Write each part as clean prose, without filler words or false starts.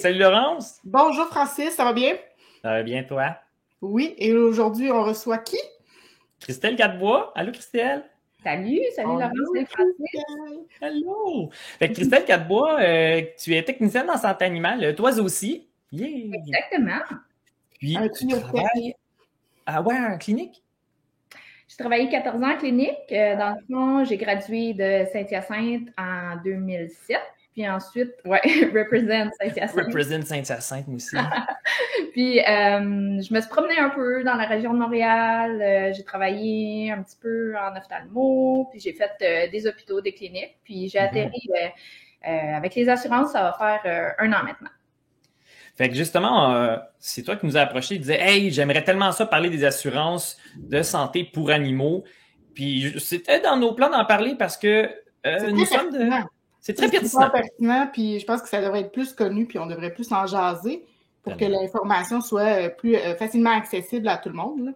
salut Laurence! Bonjour Francis, ça va bien? Ça va bien toi? Oui, et aujourd'hui, on reçoit qui? Christelle Gadebois. Allô Christelle? Salut Laurent, Allô, salut Francis. Christelle. Allô! Fait que Christelle Gadebois, tu es technicienne en santé animale, toi aussi. Yeah! Exactement. Puis Un tu tuyau de travailles en clinique? J'ai travaillé 14 ans en clinique. Dans le fond, j'ai gradué de Saint-Hyacinthe en 2007. Puis ensuite, represent Saint-Hyacinthe. Represent Saint-Hyacinthe, moi aussi. Puis je me suis promenée un peu dans la région de Montréal. J'ai travaillé un petit peu en ophtalmo. Puis j'ai fait des hôpitaux, des cliniques. Puis j'ai atterri avec les assurances, ça va faire 1 an maintenant. Fait que justement, c'est toi qui nous as approché et disais « Hey, j'aimerais tellement ça parler des assurances de santé pour animaux. » Puis c'était dans nos plans d'en parler parce que nous sommes de... C'est très pertinent. Puis je pense que ça devrait être plus connu, puis on devrait plus en jaser pour que l'information soit plus facilement accessible à tout le monde. Là.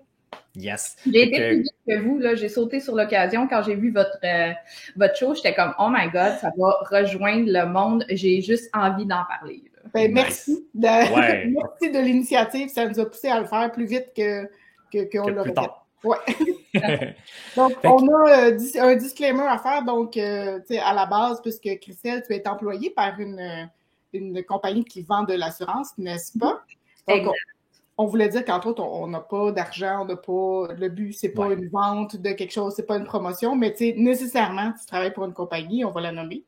Yes. J'ai été plus vite que vous, là. J'ai sauté sur l'occasion quand j'ai vu votre show. J'étais comme « Oh my God, ça va rejoindre le monde. J'ai juste envie d'en parler. » Ben, merci merci de l'initiative. Ça nous a poussé à le faire plus vite qu'on l'aurait fait. Ouais. Donc, on a un disclaimer à faire. Donc, à la base, puisque Christelle, tu es employée par une compagnie qui vend de l'assurance, n'est-ce pas? Donc, on voulait dire qu'entre autres, on n'a pas d'argent, on n'a pas... Le but, c'est pas une vente de quelque chose, c'est pas une promotion, mais nécessairement, tu travailles pour une compagnie, on va la nommer.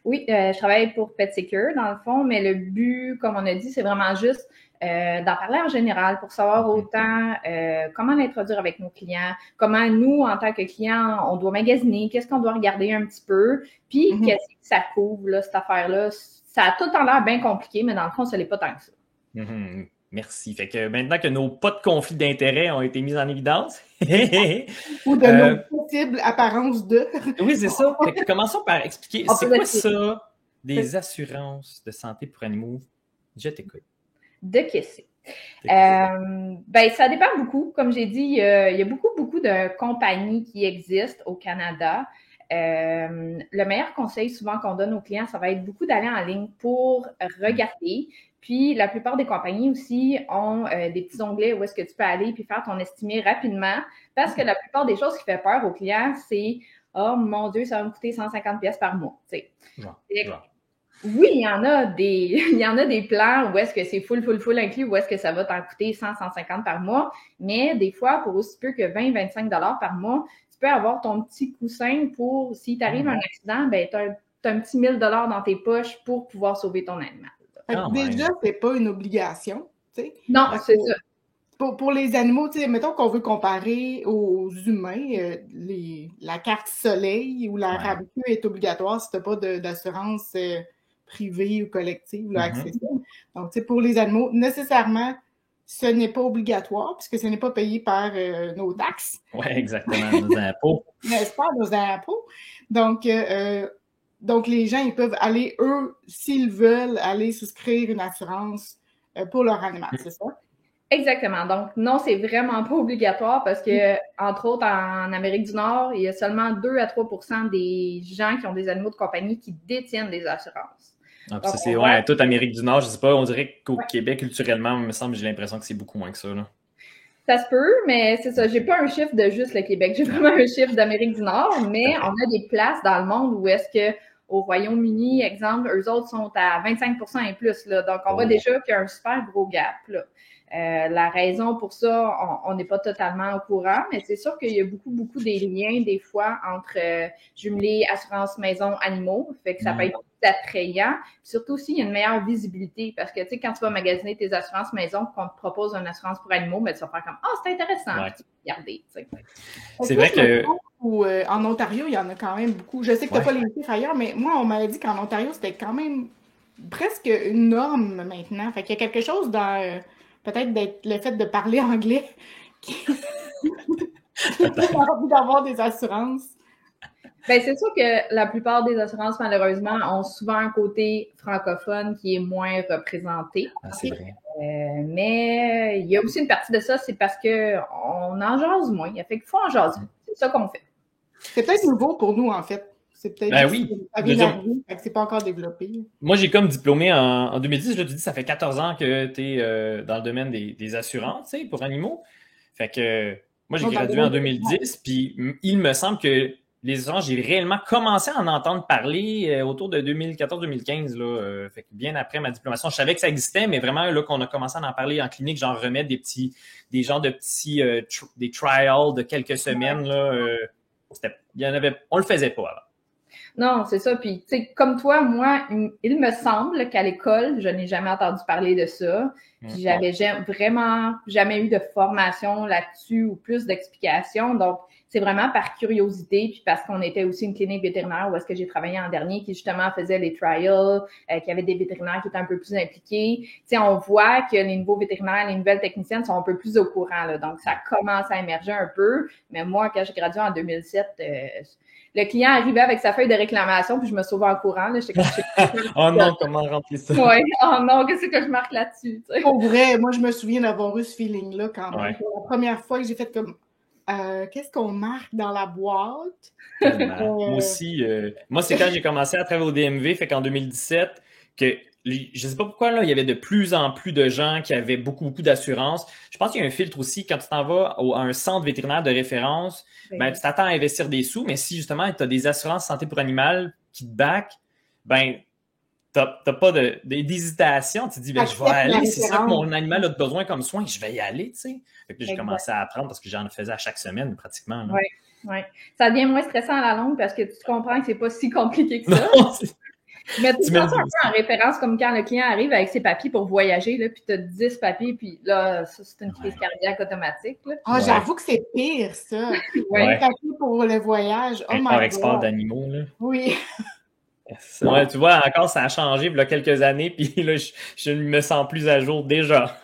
Oui, je travaille pour PetSecure, dans le fond, mais le but, comme on a dit, c'est vraiment juste d'en parler en général pour savoir autant comment l'introduire avec nos clients, comment nous, en tant que clients, on doit magasiner, qu'est-ce qu'on doit regarder un petit peu, puis qu'est-ce que ça couvre, là, cette affaire-là. Ça a tout en l'air bien compliqué, mais dans le fond, ça l'est pas tant que ça. Merci. Fait que maintenant que nos pas de conflit d'intérêts ont été mis en évidence. Ou de nos possibles apparences de. Oui, c'est ça. Fait que commençons par expliquer, c'est quoi ça, des assurances de santé pour animaux? Je t'écoute. De qu'est-ce ben, ça dépend beaucoup. Comme j'ai dit, il y a beaucoup de compagnies qui existent au Canada. Le meilleur conseil souvent qu'on donne aux clients, ça va être beaucoup d'aller en ligne pour regarder. Puis, la plupart des compagnies aussi ont des petits onglets où est-ce que tu peux aller puis faire ton estimé rapidement. Parce que la plupart des choses qui fait peur aux clients, c'est « Oh mon Dieu, ça va me coûter 150$ par mois. » Oui, il y en a des plans où est-ce que c'est full inclus, où est-ce que ça va t'en coûter 100-150 par mois. Mais des fois, pour aussi peu que 20-25$ par mois, tu peux avoir ton petit coussin pour, si t'arrive un accident, ben, t'as un petit 1000$ dans tes poches pour pouvoir sauver ton animal. Déjà, c'est pas une obligation. T'sais. Non, c'est ça. Pour les animaux, mettons qu'on veut comparer aux humains, la carte soleil ou la RAMQ est obligatoire si tu n'as pas d'assurance privée ou collective là, accessible. Donc, pour les animaux, nécessairement, ce n'est pas obligatoire puisque ce n'est pas payé par nos taxes. Oui, exactement, nos impôts. N'est-ce pas, nos impôts? Donc, les gens, ils peuvent aller, eux, s'ils veulent, aller souscrire une assurance pour leur animal, c'est ça? Exactement. Donc, non, c'est vraiment pas obligatoire parce que, entre autres, en Amérique du Nord, il y a seulement 2 à 3% des gens qui ont des animaux de compagnie qui détiennent des assurances. Ah, donc, ça, c'est toute Amérique du Nord, je sais pas, on dirait qu'au Québec, culturellement, il me semble, j'ai l'impression que c'est beaucoup moins que ça, là. Ça se peut, mais c'est ça. J'ai pas un chiffre de juste le Québec. J'ai vraiment un chiffre d'Amérique du Nord, mais on a des places dans le monde où est-ce que au Royaume-Uni, exemple, eux autres sont à 25% et plus, là. Donc, on voit déjà qu'il y a un super gros gap, là. La raison pour ça, on n'est pas totalement au courant, mais c'est sûr qu'il y a beaucoup des liens des fois entre jumelé, assurance maison, animaux, fait que ça peut être attrayant. Puis surtout aussi, il y a une meilleure visibilité parce que, tu sais, quand tu vas magasiner tes assurances maison, qu'on te propose une assurance pour animaux, mais tu vas faire comme « Ah, c'est intéressant! » Tu peux regarder, tu sais. C'est vrai que... en Ontario, il y en a quand même beaucoup. Je sais que tu n'as pas les chiffres ailleurs, mais moi, on m'avait dit qu'en Ontario, c'était quand même presque une norme maintenant. Fait qu'il y a quelque chose dans... peut-être le fait de parler anglais qui a envie d'avoir des assurances. Ben, c'est sûr que la plupart des assurances, malheureusement, ont souvent un côté francophone qui est moins représenté. Ah, c'est vrai. Mais il y a aussi une partie de ça, c'est parce qu'on en jase moins. Fait qu'il faut en jaser. C'est ça qu'on fait. C'est peut-être nouveau pour nous, en fait. C'est peut-être ça vient d'arriver, fait que c'est pas encore développé. Moi, j'ai comme diplômé en 2010. Là, tu dis, ça fait 14 ans que tu es dans le domaine des assurances, tu sais, pour animaux. Fait que moi, j'ai gradué en 2010, puis il me semble que les assurances, j'ai réellement commencé à en entendre parler autour de 2014-2015, là. Fait que bien après ma diplomation, je savais que ça existait, mais vraiment, là, qu'on a commencé à en parler en clinique, j'en remets des trials de quelques semaines, là. On le faisait pas avant. Non, c'est ça. Puis, tu sais, comme toi, moi, il me semble qu'à l'école, je n'ai jamais entendu parler de ça. Puis, j'avais vraiment jamais eu de formation là-dessus ou plus d'explications. Donc, c'est vraiment par curiosité, puis parce qu'on était aussi une clinique vétérinaire où est-ce que j'ai travaillé en dernier, qui justement faisait les trials, qui avait des vétérinaires qui étaient un peu plus impliqués. Tu sais, on voit que les nouveaux vétérinaires, les nouvelles techniciennes sont un peu plus au courant, là. Donc, ça commence à émerger un peu. Mais moi, quand j'ai gradué en 2007, le client arrivait avec sa feuille de réclamation, puis je me sauvais en courant. Là, j'étais oh non, comment remplir ça? Oui, oh non, qu'est-ce que je marque là-dessus? T'sais? Pour vrai, moi, je me souviens d'avoir eu ce feeling-là quand même. Ouais. La première fois que j'ai fait comme qu'est-ce qu'on marque dans la boîte? Moi aussi, moi, c'est quand j'ai commencé à travailler au DMV, fait qu'en 2017, que je sais pas pourquoi, là, il y avait de plus en plus de gens qui avaient beaucoup d'assurance. Je pense qu'il y a un filtre aussi, quand tu t'en vas à un centre vétérinaire de référence, ben, tu t'attends à investir des sous, mais si justement tu as des assurances santé pour animal qui te back, ben, t'as pas d'hésitation. Tu te dis, ben, je vais aller, c'est ça que mon animal a besoin comme soin, je vais y aller, tu sais. Fait que là, j'ai commencé à apprendre parce que j'en faisais à chaque semaine, pratiquement. Oui, oui. Ça devient moins stressant à la longue parce que tu comprends que c'est pas si compliqué que ça. Non, mais tu penses un peu en référence comme quand le client arrive avec ses papiers pour voyager, là, puis tu as 10 papiers, puis là, ça, c'est une crise cardiaque automatique. Ah, j'avoue que c'est pire, ça. Les papiers pour le voyage. Oh my God. Export d'animaux, là. Oui. Ouais, tu vois, encore, ça a changé il y a quelques années, puis là, je me sens plus à jour déjà.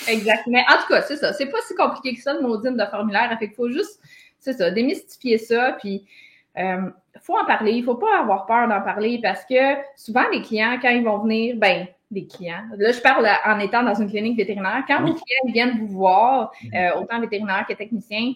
Exact. Mais en tout cas, c'est ça. C'est pas si compliqué que ça, de maudine de formulaire. Fait qu'il faut juste, c'est ça, démystifier ça, puis faut en parler. Il faut pas avoir peur d'en parler parce que souvent, les clients, quand ils vont venir, les clients, là, je parle en étant dans une clinique vétérinaire, quand vos clients viennent vous voir, autant vétérinaires que techniciens,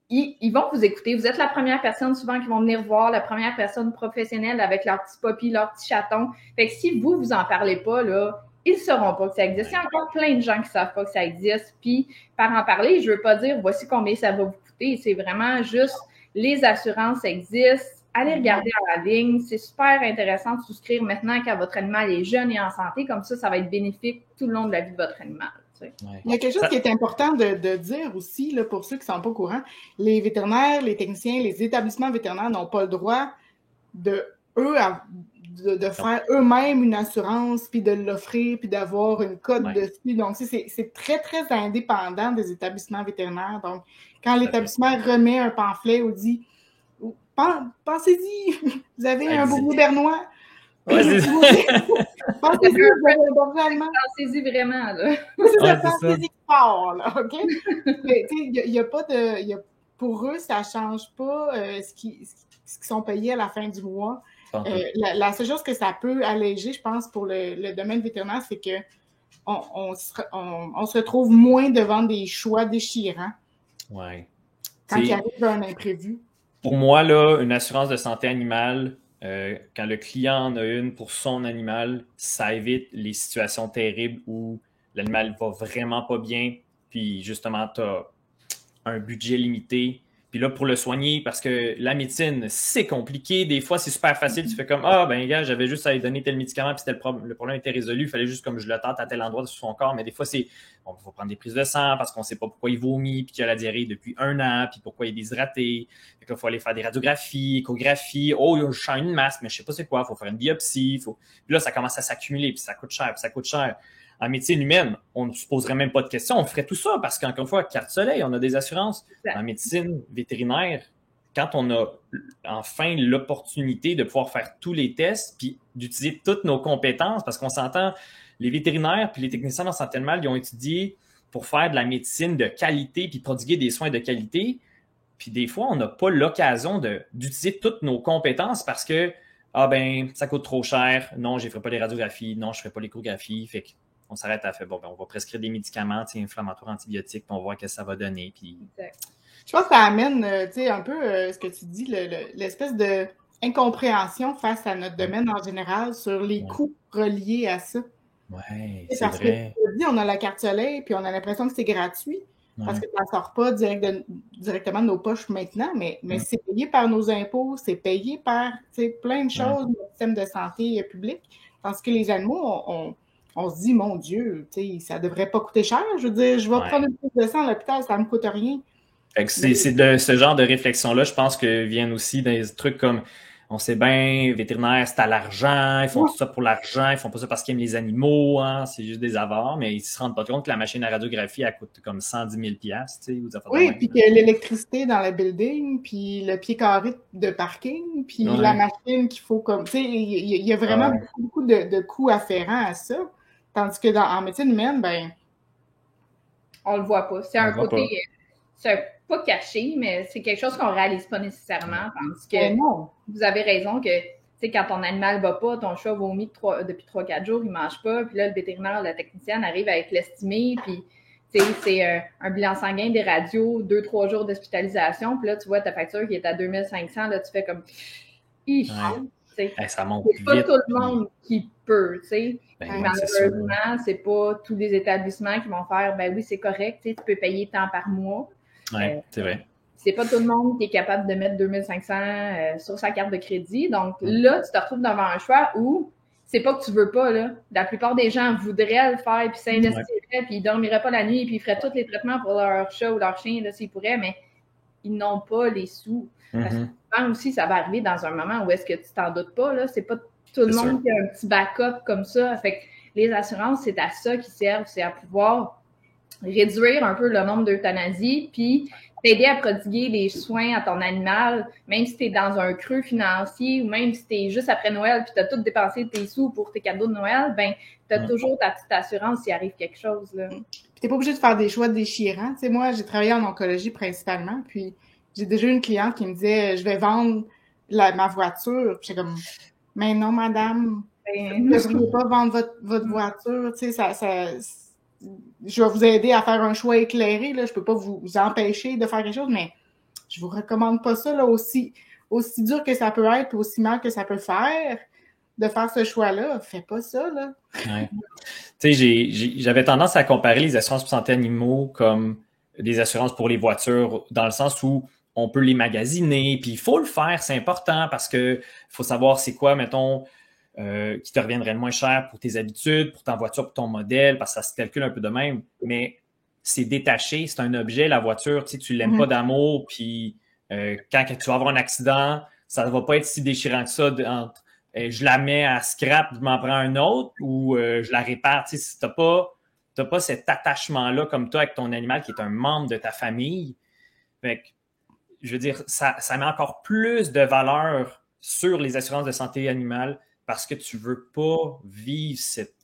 ils vont vous écouter. Vous êtes la première personne souvent qui vont venir voir, la première personne professionnelle avec leur petit puppy, leur petit chaton. Fait que si vous en parlez pas, là, ils ne sauront pas que ça existe. Il y a encore plein de gens qui ne savent pas que ça existe. Puis, par en parler, je ne veux pas dire voici combien ça va vous coûter. C'est vraiment juste les assurances existent. Allez regarder à la ligne. C'est super intéressant de souscrire maintenant quand votre animal est jeune et en santé. Comme ça va être bénéfique tout le long de la vie de votre animal. Il y a quelque chose qui est important de dire aussi, là, pour ceux qui ne sont pas au courant. Les vétérinaires, les techniciens, les établissements vétérinaires n'ont pas le droit de faire eux-mêmes une assurance, puis de l'offrir, puis d'avoir une cote dessus. Donc, c'est très, très indépendant des établissements vétérinaires. Donc, quand l'établissement remet un pamphlet ou dit « Pensez-y, vous avez un beau bernois. » Pensez-y, vous avez un berger allemand. Pensez-y vraiment, là. Pensez-y fort, là, OK? Mais, tu sais, il n'y a pas de... pour eux, ça ne change pas ce qu'ils sont payés à la fin du mois. La seule chose que ça peut alléger, je pense, pour le domaine vétérinaire, c'est que on se retrouve moins devant des choix déchirants quand il arrive un imprévu. Pour moi, là, une assurance de santé animale, quand le client en a une pour son animal, ça évite les situations terribles où l'animal va vraiment pas bien, puis justement, tu as un budget limité. Puis là, pour le soigner, parce que la médecine, c'est compliqué. Des fois, c'est super facile. Tu fais comme, gars, j'avais juste à lui donner tel médicament, puis le problème était résolu. Il fallait juste comme je le tente à tel endroit de son corps. Mais des fois, il faut prendre des prises de sang parce qu'on ne sait pas pourquoi il vomit, puis qu'il a la diarrhée depuis 1 an, puis pourquoi il est déshydraté. Fait qu'il faut aller faire des radiographies, échographies. Oh, je sens une masse, mais je ne sais pas c'est quoi. Il faut faire une biopsie. Puis là, ça commence à s'accumuler, puis ça coûte cher, En médecine humaine, on ne se poserait même pas de questions. On ferait tout ça parce qu'encore une fois, carte soleil, on a des assurances. En médecine vétérinaire, quand on a enfin l'opportunité de pouvoir faire tous les tests puis d'utiliser toutes nos compétences, parce qu'on s'entend, les vétérinaires puis les techniciens en santé animale, ils ont étudié pour faire de la médecine de qualité puis prodiguer des soins de qualité. Puis des fois, on n'a pas l'occasion d'utiliser toutes nos compétences parce que, ça coûte trop cher. Non, je ne ferai pas les radiographies. Non, je ne ferai pas l'échographie. Fait qu'on s'arrête à faire, on va prescrire des médicaments inflammatoires antibiotiques, puis on va voir ce que ça va donner. Puis Je pense que ça amène, tu sais, un peu ce que tu dis, l'espèce de incompréhension face à notre domaine en général sur les coûts reliés à ça. Oui, c'est parce vrai. Que, on a la carte soleil, puis on a l'impression que c'est gratuit, parce que ça ne sort pas directement de nos poches maintenant, mais c'est payé par nos impôts, c'est payé par plein de choses, notre système de santé public. Tandis que les animaux, on se dit, mon Dieu, ça ne devrait pas coûter cher. Je veux dire, je vais prendre une prise de sang à l'hôpital, ça ne me coûte rien. C'est de ce genre de réflexion-là, je pense que viennent aussi des trucs comme, on sait bien, vétérinaires, c'est à l'argent, ils font tout ça pour l'argent, ils font pas ça parce qu'ils aiment les animaux, hein, c'est juste des avares, mais ils se rendent pas compte que la machine à radiographie, elle coûte comme 110 000 $, tu sais, ou des affaires de même. Puis que l'électricité dans le building, puis le pied carré de parking, puis la machine qu'il faut comme, tu sais, il y a vraiment beaucoup de coûts afférents à ça. Tandis que en médecine humaine, ben, on le voit pas. C'est un côté, c'est pas caché, mais c'est quelque chose qu'on réalise pas nécessairement. Parce que vous avez raison que, tu sais, quand ton animal va pas, ton chat vomit depuis 3-4 jours, il mange pas, puis là, le vétérinaire, la technicienne arrive avec l'estimé, puis c'est un bilan sanguin, des radios, 2-3 jours d'hospitalisation, puis là, tu vois ta facture qui est à 2500, là, tu fais comme... ça monte c'est pas tout le monde qui peut, tu sais. Malheureusement, c'est pas tous les établissements qui vont faire, ben oui, c'est correct, tu peux payer tant par mois. Oui, c'est vrai. C'est pas tout le monde qui est capable de mettre 2500 sur sa carte de crédit. Donc là, tu te retrouves devant un choix où c'est pas que tu veux pas, là. La plupart des gens voudraient le faire, puis s'investiraient, puis ils dormiraient pas la nuit, puis ils feraient tous les traitements pour leur chat ou leur chien, là, s'ils pourraient, mais ils n'ont pas les sous. Parce que souvent aussi, ça va arriver dans un moment où est-ce que tu t'en doutes pas, là. C'est pas tout le monde qui a un petit backup comme ça. Fait que les assurances, c'est à ça qu'ils servent, c'est à pouvoir réduire un peu le nombre d'euthanasies, puis t'aider à prodiguer les soins à ton animal, même si tu es dans un creux financier ou même si tu es juste après Noël puis tu as tout dépensé tes sous pour tes cadeaux de Noël, ben tu as toujours ta petite assurance s'il arrive quelque chose. Là. Puis t'es pas obligé de faire des choix déchirants. Tu sais, moi, j'ai travaillé en oncologie principalement, puis j'ai déjà eu une cliente qui me disait « Je vais vendre ma voiture. » Puis j'étais comme « Mais non, madame, vous ne devriez pas vendre votre voiture. » Tu sais, je vais vous aider à faire un choix éclairé. Là. Je ne peux pas vous empêcher de faire quelque chose, mais je ne vous recommande pas ça. Là, aussi dur que ça peut être, aussi mal que ça peut faire, de faire ce choix-là. Fais pas ça. Là. Ouais. Tu sais, j'avais tendance à comparer les assurances pour santé animaux comme des assurances pour les voitures, dans le sens où on peut les magasiner, puis il faut le faire, c'est important parce que faut savoir c'est quoi, mettons, qui te reviendrait le moins cher pour tes habitudes, pour ta voiture, pour ton modèle, parce que ça se calcule un peu de même, mais c'est détaché, c'est un objet, la voiture, tu sais, tu l'aimes pas d'amour, puis quand tu vas avoir un accident, ça ne va pas être si déchirant que ça, je la mets à scrap, je m'en prends un autre, ou je la répare, tu sais, si t'as pas cet attachement-là comme toi avec ton animal qui est un membre de ta famille, fait que, je veux dire, ça met encore plus de valeur sur les assurances de santé animale parce que tu veux pas vivre cette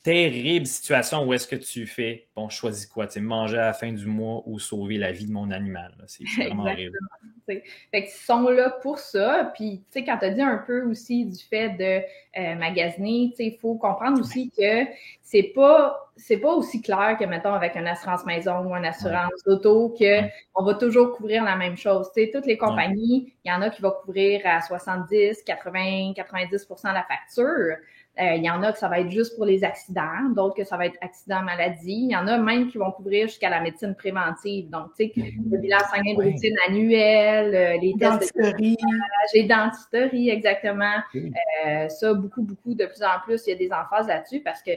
terrible situation où est-ce que tu fais, bon, je choisis quoi, tu sais, manger à la fin du mois ou sauver la vie de mon animal. Là. C'est vraiment horrible. Fait qu'ils sont là pour ça. Puis, tu sais, quand tu as dit un peu aussi du fait de magasiner, tu sais, il faut comprendre aussi que c'est pas aussi clair que, mettons, avec une assurance maison ou une assurance auto, qu'on va toujours couvrir la même chose. Tu sais, toutes les compagnies, il y en a qui vont couvrir à 70, 80, 90% la facture. Il y en a que ça va être juste pour les accidents, d'autres que ça va être accident-maladie. Il y en a même qui vont couvrir jusqu'à la médecine préventive. Donc, tu sais, le bilan sanguin de routine annuel, les tests de dentisterie, exactement. Ça, beaucoup, de plus en plus, il y a des emphases là-dessus parce que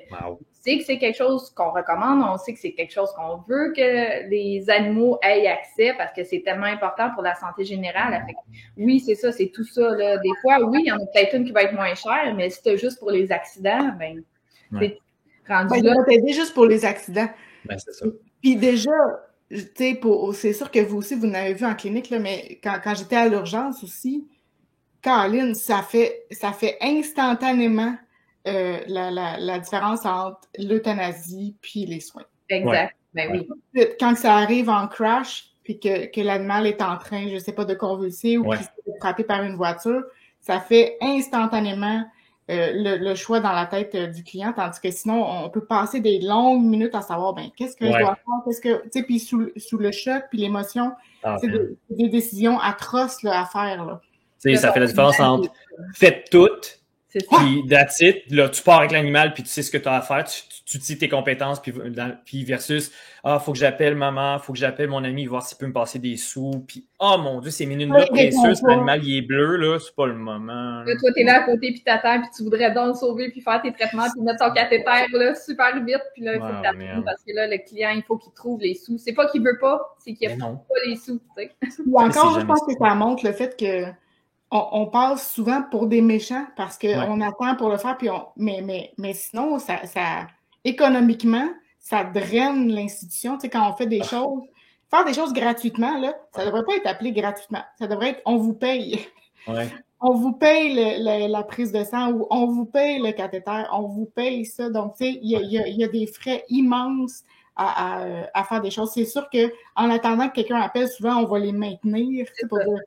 c'est quelque chose qu'on recommande, on sait que c'est quelque chose qu'on veut que les animaux aient accès parce que c'est tellement important pour la santé générale. Fait que, oui, c'est ça, c'est tout ça. Là. Des fois, oui, il y en a peut-être une qui va être moins chère, mais si c'est juste pour les accidents, ben, c'est rendu là. Ça va t'aider juste pour les accidents. Ben, c'est ça. Puis déjà, tu sais, c'est sûr que vous aussi, vous l'avez vu en clinique, là, mais quand j'étais à l'urgence aussi, Caroline, ça fait instantanément la différence entre l'euthanasie puis les soins. Exact. Ben oui. Quand ça arrive en crash, puis que l'animal est en train, je sais pas, de convulser ou qu'il s'est frappé par une voiture, ça fait instantanément le choix dans la tête du client, tandis que sinon, on peut passer des longues minutes à savoir, qu'est-ce que je dois faire, puis sous le choc, puis l'émotion, c'est des décisions atroces là, à faire. Là. Ça fait la différence entre faites tout, puis that's it. Là, tu pars avec l'animal, puis tu sais ce que tu as à faire, tu dis tes compétences, puis versus faut que j'appelle maman, faut que j'appelle mon ami, voir s'il peut me passer des sous, puis oh mon Dieu, ces minutes-là précieuses, l'animal il est bleu, là, c'est pas le moment. Là, toi, t'es là à côté, puis t'attends, puis tu voudrais donc le sauver, puis faire tes traitements, puis mettre ton cathéter là, super vite, puis là, il faut que t'attendes, parce que là, le client, il faut qu'il trouve les sous. C'est pas qu'il veut pas, c'est qu'il n'a pas les sous, tu sais. Ou encore, je pense que ça montre le fait que on passe souvent pour des méchants parce qu'on attend pour le faire, puis mais sinon, ça économiquement, ça draine l'institution. Tu sais, quand on fait des choses, faire des choses gratuitement, là, ça devrait pas être appelé gratuitement. Ça devrait être on vous paye. Ouais. On vous paye la prise de sang ou on vous paye le cathéter, on vous paye ça. Donc, tu sais, il y a des frais immenses à faire des choses. C'est sûr qu'en attendant que quelqu'un appelle, souvent, on va les maintenir. C'est pour dire,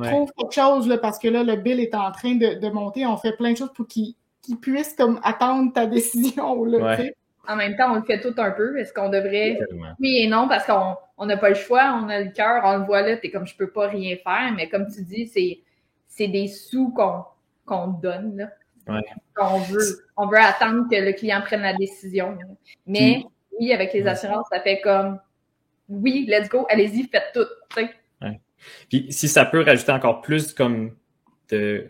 trouve quelque chose, là, parce que là, le bill est en train de monter. On fait plein de choses pour qu'il puisse comme attendre ta décision. Là, en même temps, on le fait tout un peu. Est-ce qu'on devrait... Oui et non, parce qu'on n'a pas le choix. On a le cœur, on le voit là. T'es comme, je peux pas rien faire. Mais comme tu dis, c'est des sous qu'on donne. Là. On veut attendre que le client prenne la décision. Mais oui, avec les assurances, ça fait comme oui, let's go, allez-y, faites tout. Puis si ça peut rajouter encore plus comme de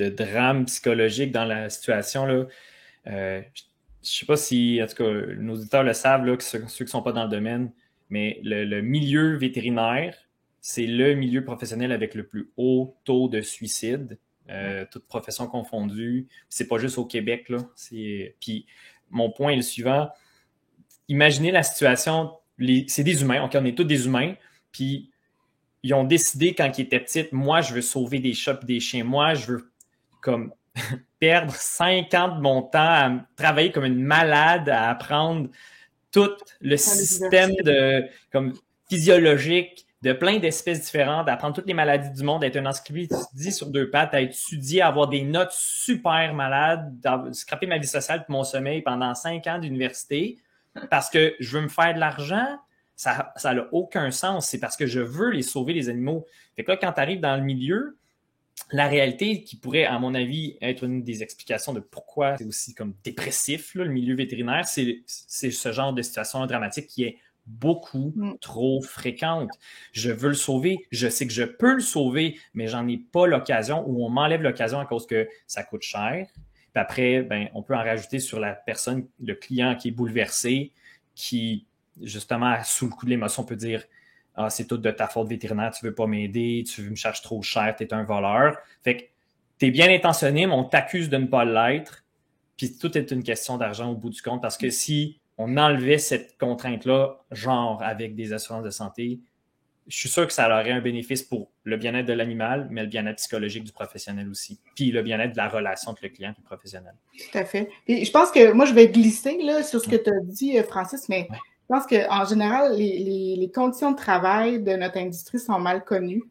drame psychologique dans la situation, là, je sais pas si, en tout cas, nos auditeurs le savent, là, que ceux qui sont pas dans le domaine, mais le milieu vétérinaire, c'est le milieu professionnel avec le plus haut taux de suicide, toutes professions confondues. C'est pas juste au Québec, là. Puis mon point est le suivant. Imaginez la situation, c'est des humains, on est tous des humains, puis ils ont décidé quand ils étaient petits, moi, je veux sauver des chats et des chiens. Moi, je veux comme perdre 5 ans de mon temps à travailler comme une malade, à apprendre tout le système physiologique de plein d'espèces différentes, à apprendre toutes les maladies du monde, à être un encyclopédie sur 2 pattes, à étudier, à avoir des notes super malades, à scraper ma vie sociale et mon sommeil pendant 5 ans d'université parce que je veux me faire de l'argent. Ça n'a aucun sens. C'est parce que je veux les sauver, les animaux. Fait que là, quand tu arrives dans le milieu, la réalité qui pourrait, à mon avis, être une des explications de pourquoi c'est aussi comme dépressif, là, le milieu vétérinaire, c'est ce genre de situation dramatique qui est beaucoup trop fréquente. Je veux le sauver, je sais que je peux le sauver, mais j'en ai pas l'occasion ou on m'enlève l'occasion à cause que ça coûte cher. Puis après, on peut en rajouter sur la personne, le client qui est bouleversé, qui justement, sous le coup de l'émotion, on peut dire « Ah, c'est tout de ta faute vétérinaire, tu veux pas m'aider, tu me charges trop cher, t'es un voleur. » Fait que t'es bien intentionné, mais on t'accuse de ne pas l'être. Puis tout est une question d'argent au bout du compte, parce que si on enlevait cette contrainte-là, genre avec des assurances de santé, je suis sûr que ça aurait un bénéfice pour le bien-être de l'animal, mais le bien-être psychologique du professionnel aussi. Puis le bien-être de la relation entre le client et le professionnel. Tout à fait. Et je pense que moi, je vais glisser là, sur ce que tu as dit, Francis, mais je pense qu'en général, les conditions de travail de notre industrie sont mal connues.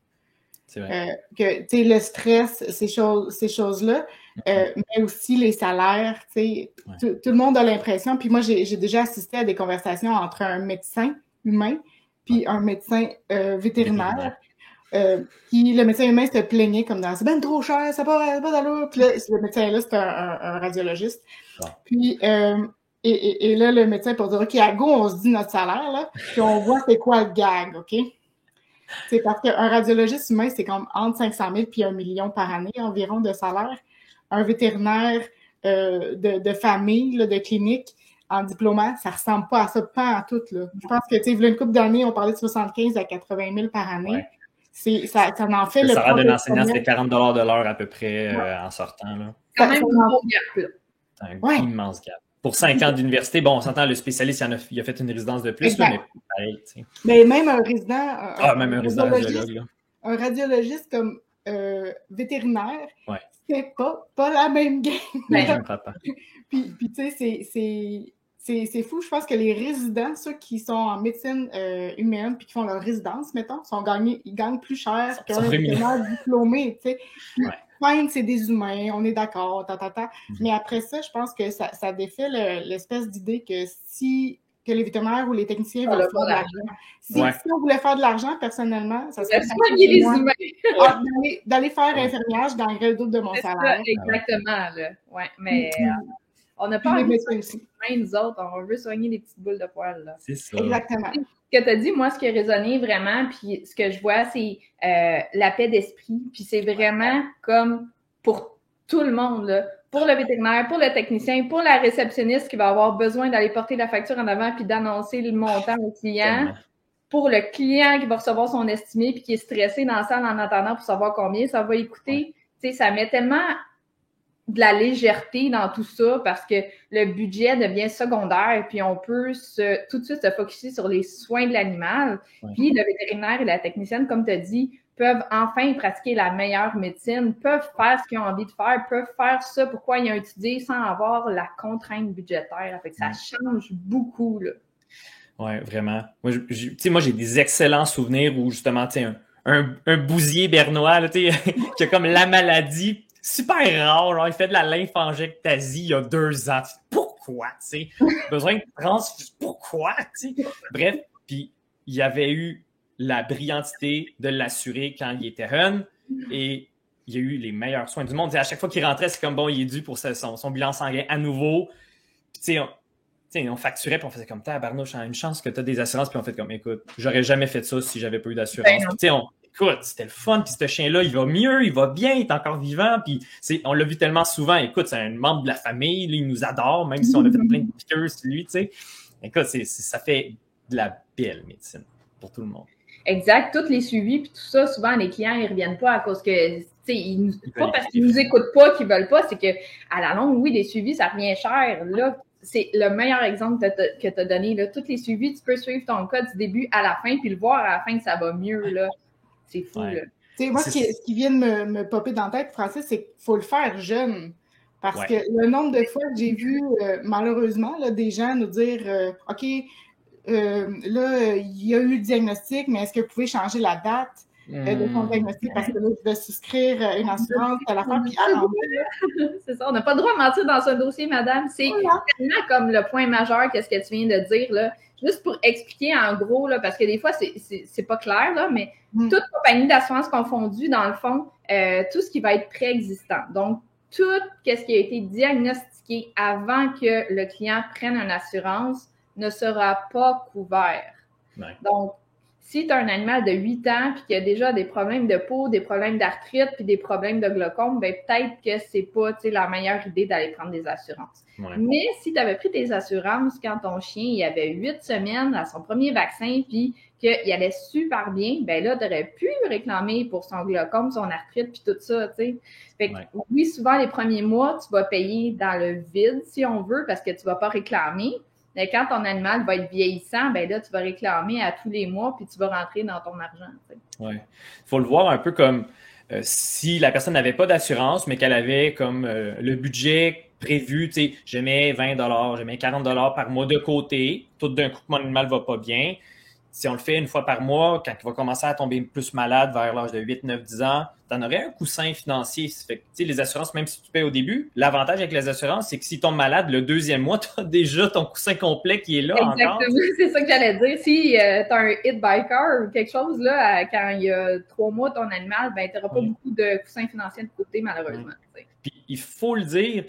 C'est vrai. Le stress, ces choses-là, mais aussi les salaires. Tout le monde a l'impression. Puis moi, j'ai déjà assisté à des conversations entre un médecin humain puis un médecin vétérinaire. Puis le médecin humain se plaignait comme dans « c'est bien trop cher, ça n'a pas d'allure ». Puis là, le médecin-là, c'est un radiologiste. Puis... Et là, le médecin pour dire « OK, à go, on se dit notre salaire, là, puis on voit c'est quoi le gag, OK? » C'est parce qu'un radiologiste humain, c'est comme entre 500 000 puis 1 million par année environ de salaire. Un vétérinaire de famille, là, de clinique, en diplômant, ça ressemble pas à ça, pas en tout. Là. Je pense que, tu sais, il y a une couple d'années, on parlait de 75 à 80 000 par année. Ça en fait le salaire d'un enseignant, c'était 40 $ de l'heure à peu près en sortant. Là. Quand même un gros gap, là. C'est un immense gap. Pour 5 ans d'université, bon, on s'entend, le spécialiste, il a fait une résidence de plus, là, mais pareil, tu sais. Mais même un résident... même un résident radiologue, là. Un radiologiste comme vétérinaire, c'est pas la même game. Puis tu sais, c'est fou. Je pense que les résidents, ceux qui sont en médecine humaine puis qui font leur résidence, mettons, ils gagnent plus cher qu'un vétérinaire diplômé, tu sais. fine, c'est des humains, on est d'accord, Mais après ça, je pense que ça défait l'espèce d'idée que que les vétérinaires ou les techniciens veulent faire de l'argent. Si on voulait faire de l'argent, personnellement, ça serait soigner les humains. D'aller faire infirmière, je gagnerais le double de mon salaire. Exactement, là. Ouais, mais on n'a pas envie de soigner nous autres, on veut soigner les petites boules de poils, là. C'est ça. Exactement. Ce que tu as dit, moi, ce qui a résonné vraiment, puis ce que je vois, c'est la paix d'esprit. Puis c'est vraiment comme pour tout le monde, là. Pour le vétérinaire, pour le technicien, pour la réceptionniste qui va avoir besoin d'aller porter la facture en avant puis d'annoncer le montant au client, pour le client qui va recevoir son estimé puis qui est stressé dans la salle en attendant pour savoir combien ça va écouter. Tu sais, ça met tellement de la légèreté dans tout ça parce que le budget devient secondaire puis on peut tout de suite se focaliser sur les soins de l'animal. Puis le vétérinaire et la technicienne, comme tu as dit, peuvent enfin pratiquer la meilleure médecine, peuvent faire ce qu'ils ont envie de faire, peuvent faire ça pourquoi ils ont étudié sans avoir la contrainte budgétaire. Fait que ça change beaucoup, là. Oui, vraiment. Moi, j'ai des excellents souvenirs où, justement, un bousier bernois, là, qui a comme la maladie super rare, genre, il fait de la lymphangiectasie il y a 2 ans. Pourquoi, tu sais? Besoin de pourquoi, tu sais? Bref, puis il y avait eu la brillantité de l'assurer quand il était jeune et il y a eu les meilleurs soins du monde. T'sais, à chaque fois qu'il rentrait, c'est comme bon, il est dû pour son bilan sanguin à nouveau. Puis on facturait puis on faisait comme tabarnouche, une chance que tu as des assurances, puis on fait comme écoute, j'aurais jamais fait ça si j'avais pas eu d'assurance. Écoute, c'était le fun, puis ce chien-là, il va mieux, il va bien, il est encore vivant, puis on l'a vu tellement souvent. Écoute, c'est un membre de la famille, là, il nous adore, même si on a fait plein de piqûres sur lui, tu sais. Écoute, ça fait de la belle médecine pour tout le monde. Exact. Tous les suivis puis tout ça, souvent, les clients, ils reviennent pas à cause que, pas parce qu'ils nous écoutent pas qu'ils veulent pas, c'est que à la longue, oui, les suivis, ça revient cher. Là, c'est le meilleur exemple que tu as donné. Là. Tous les suivis, tu peux suivre ton cas du début à la fin puis le voir à la fin que ça va mieux. Là. C'est fou, là. Moi, ce qui vient de me popper dans la tête, Francis, c'est qu'il faut le faire jeune. Parce que le nombre de fois que j'ai vu, malheureusement, là, des gens nous dire OK, là, il y a eu le diagnostic, mais est-ce que vous pouvez changer la date de son diagnostic parce que là, tu dois souscrire une assurance à la fin puis c'est ça, on n'a pas le droit de mentir dans un dossier, madame. C'est tellement comme le point majeur, qu'est-ce que tu viens de dire, là. Juste pour expliquer en gros, là, parce que des fois, c'est pas clair, là, mais toute compagnie d'assurance confondue, dans le fond, tout ce qui va être préexistant. Donc, tout ce qui a été diagnostiqué avant que le client prenne une assurance ne sera pas couvert. Ouais. Donc, si tu as un animal de 8 ans puis qu'il y a déjà des problèmes de peau, des problèmes d'arthrite puis des problèmes de glaucome, ben peut-être que c'est pas la meilleure idée d'aller prendre des assurances. Ouais. Mais si tu avais pris tes assurances quand ton chien il avait 8 semaines à son premier vaccin puis qu'il allait super bien, ben là, tu aurais pu réclamer pour son glaucome, son arthrite puis tout ça, tu sais. Fait que oui, souvent, les premiers mois, tu vas payer dans le vide, si on veut, parce que tu vas pas réclamer. Mais quand ton animal va être vieillissant, ben là, tu vas réclamer à tous les mois puis tu vas rentrer dans ton argent. Oui. Il faut le voir un peu comme si la personne n'avait pas d'assurance, mais qu'elle avait comme le budget prévu, tu sais, je mets 20$, je mets 40$ par mois de côté, tout d'un coup, mon animal va pas bien. Si on le fait une fois par mois, quand il va commencer à tomber plus malade vers l'âge de 8, 9, 10 ans, tu en aurais un coussin financier. Fait que, les assurances, même si tu payes au début, l'avantage avec les assurances, c'est que si tu tombes malade le 2e mois, tu as déjà ton coussin complet qui est là. Exactement, encore. C'est ça que j'allais dire. Si tu as un hit by car ou quelque chose, là, quand il y a 3 mois ton animal, ben, tu n'auras pas beaucoup de coussins financiers de côté, malheureusement. Puis il faut le dire,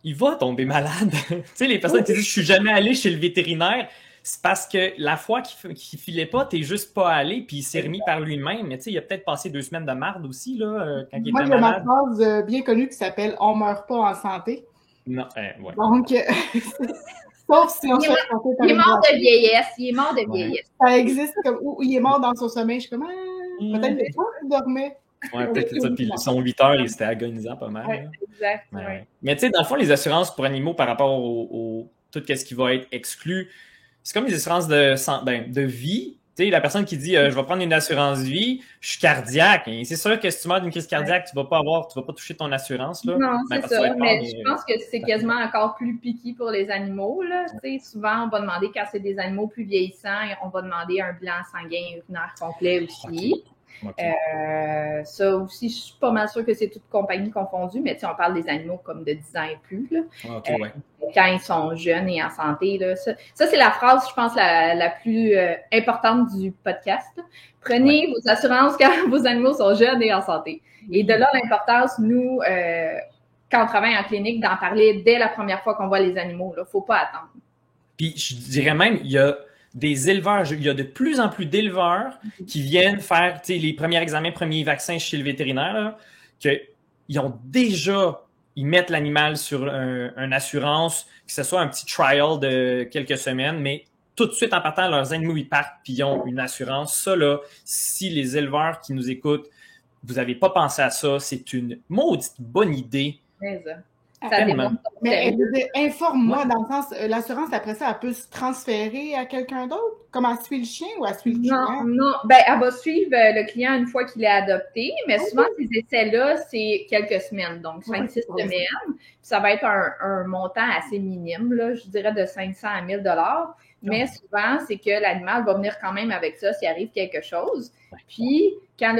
il va tomber malade. Tu sais, les personnes qui disent « je suis jamais allé chez le vétérinaire », c'est parce que la fois qu'il filait pas, t'es juste pas allé, puis il s'est remis par lui-même. Mais tu sais, il a peut-être passé 2 semaines de marde aussi, là, quand il était malade. Moi, il y a ma phrase bien connue qui s'appelle « On meurt pas en santé ». Non, Donc, sauf si on se fait santé. Il est mort de vieillesse, il est mort de vieillesse. Ça existe comme, ou il est mort dans son sommeil. Je suis comme, peut-être que il dormait. Oui, peut-être ça. Puis son 8 heures, il s'était agonisant pas mal. Ouais, exact. Mais tu sais, dans le fond, les assurances pour animaux par rapport au tout ce qui va être exclu, c'est comme les assurances de vie. Tu sais, la personne qui dit je vais prendre une assurance vie, je suis cardiaque. Et c'est sûr que si tu meurs d'une crise cardiaque, tu vas pas toucher ton assurance. Là. Non, c'est ça. Mais je pense que c'est quasiment encore plus piqué pour les animaux. Là. Tu sais, souvent, on va demander, quand c'est des animaux plus vieillissants, on va demander un bilan sanguin urinaire complet aussi. Okay. Ça aussi, je suis pas mal sûre que c'est toute compagnie confondue, mais on parle des animaux comme de 10 ans et plus. Là. Okay, ouais. Quand ils sont jeunes et en santé. Là. Ça c'est la phrase, je pense, la plus importante du podcast. Là. Prenez vos assurances quand vos animaux sont jeunes et en santé. Et de là, l'importance, nous, quand on travaille en clinique, d'en parler dès la première fois qu'on voit les animaux. Il ne faut pas attendre. Puis je dirais même, il y a des éleveurs, il y a de plus en plus d'éleveurs qui viennent faire les premiers examens, premiers vaccins chez le vétérinaire, qu'ils ont déjà, ils mettent l'animal sur une assurance, que ce soit un petit trial de quelques semaines, mais tout de suite en partant, leurs animaux, ils partent puis ils ont une assurance. Ça, là, si les éleveurs qui nous écoutent, vous n'avez pas pensé à ça, c'est une maudite bonne idée. Mais informe-moi, dans le sens, l'assurance, après ça, elle peut se transférer à quelqu'un d'autre? Comme elle suit le chien ou elle suit le client? Non. Ben, elle va suivre le client une fois qu'il est adopté, mais souvent, ces essais-là, c'est quelques semaines, donc 5-6 semaines. Puis ça va être un montant assez minime, là, je dirais de 500 à 1000 $. Mais souvent, c'est que l'animal va venir quand même avec ça s'il arrive quelque chose. Puis, quand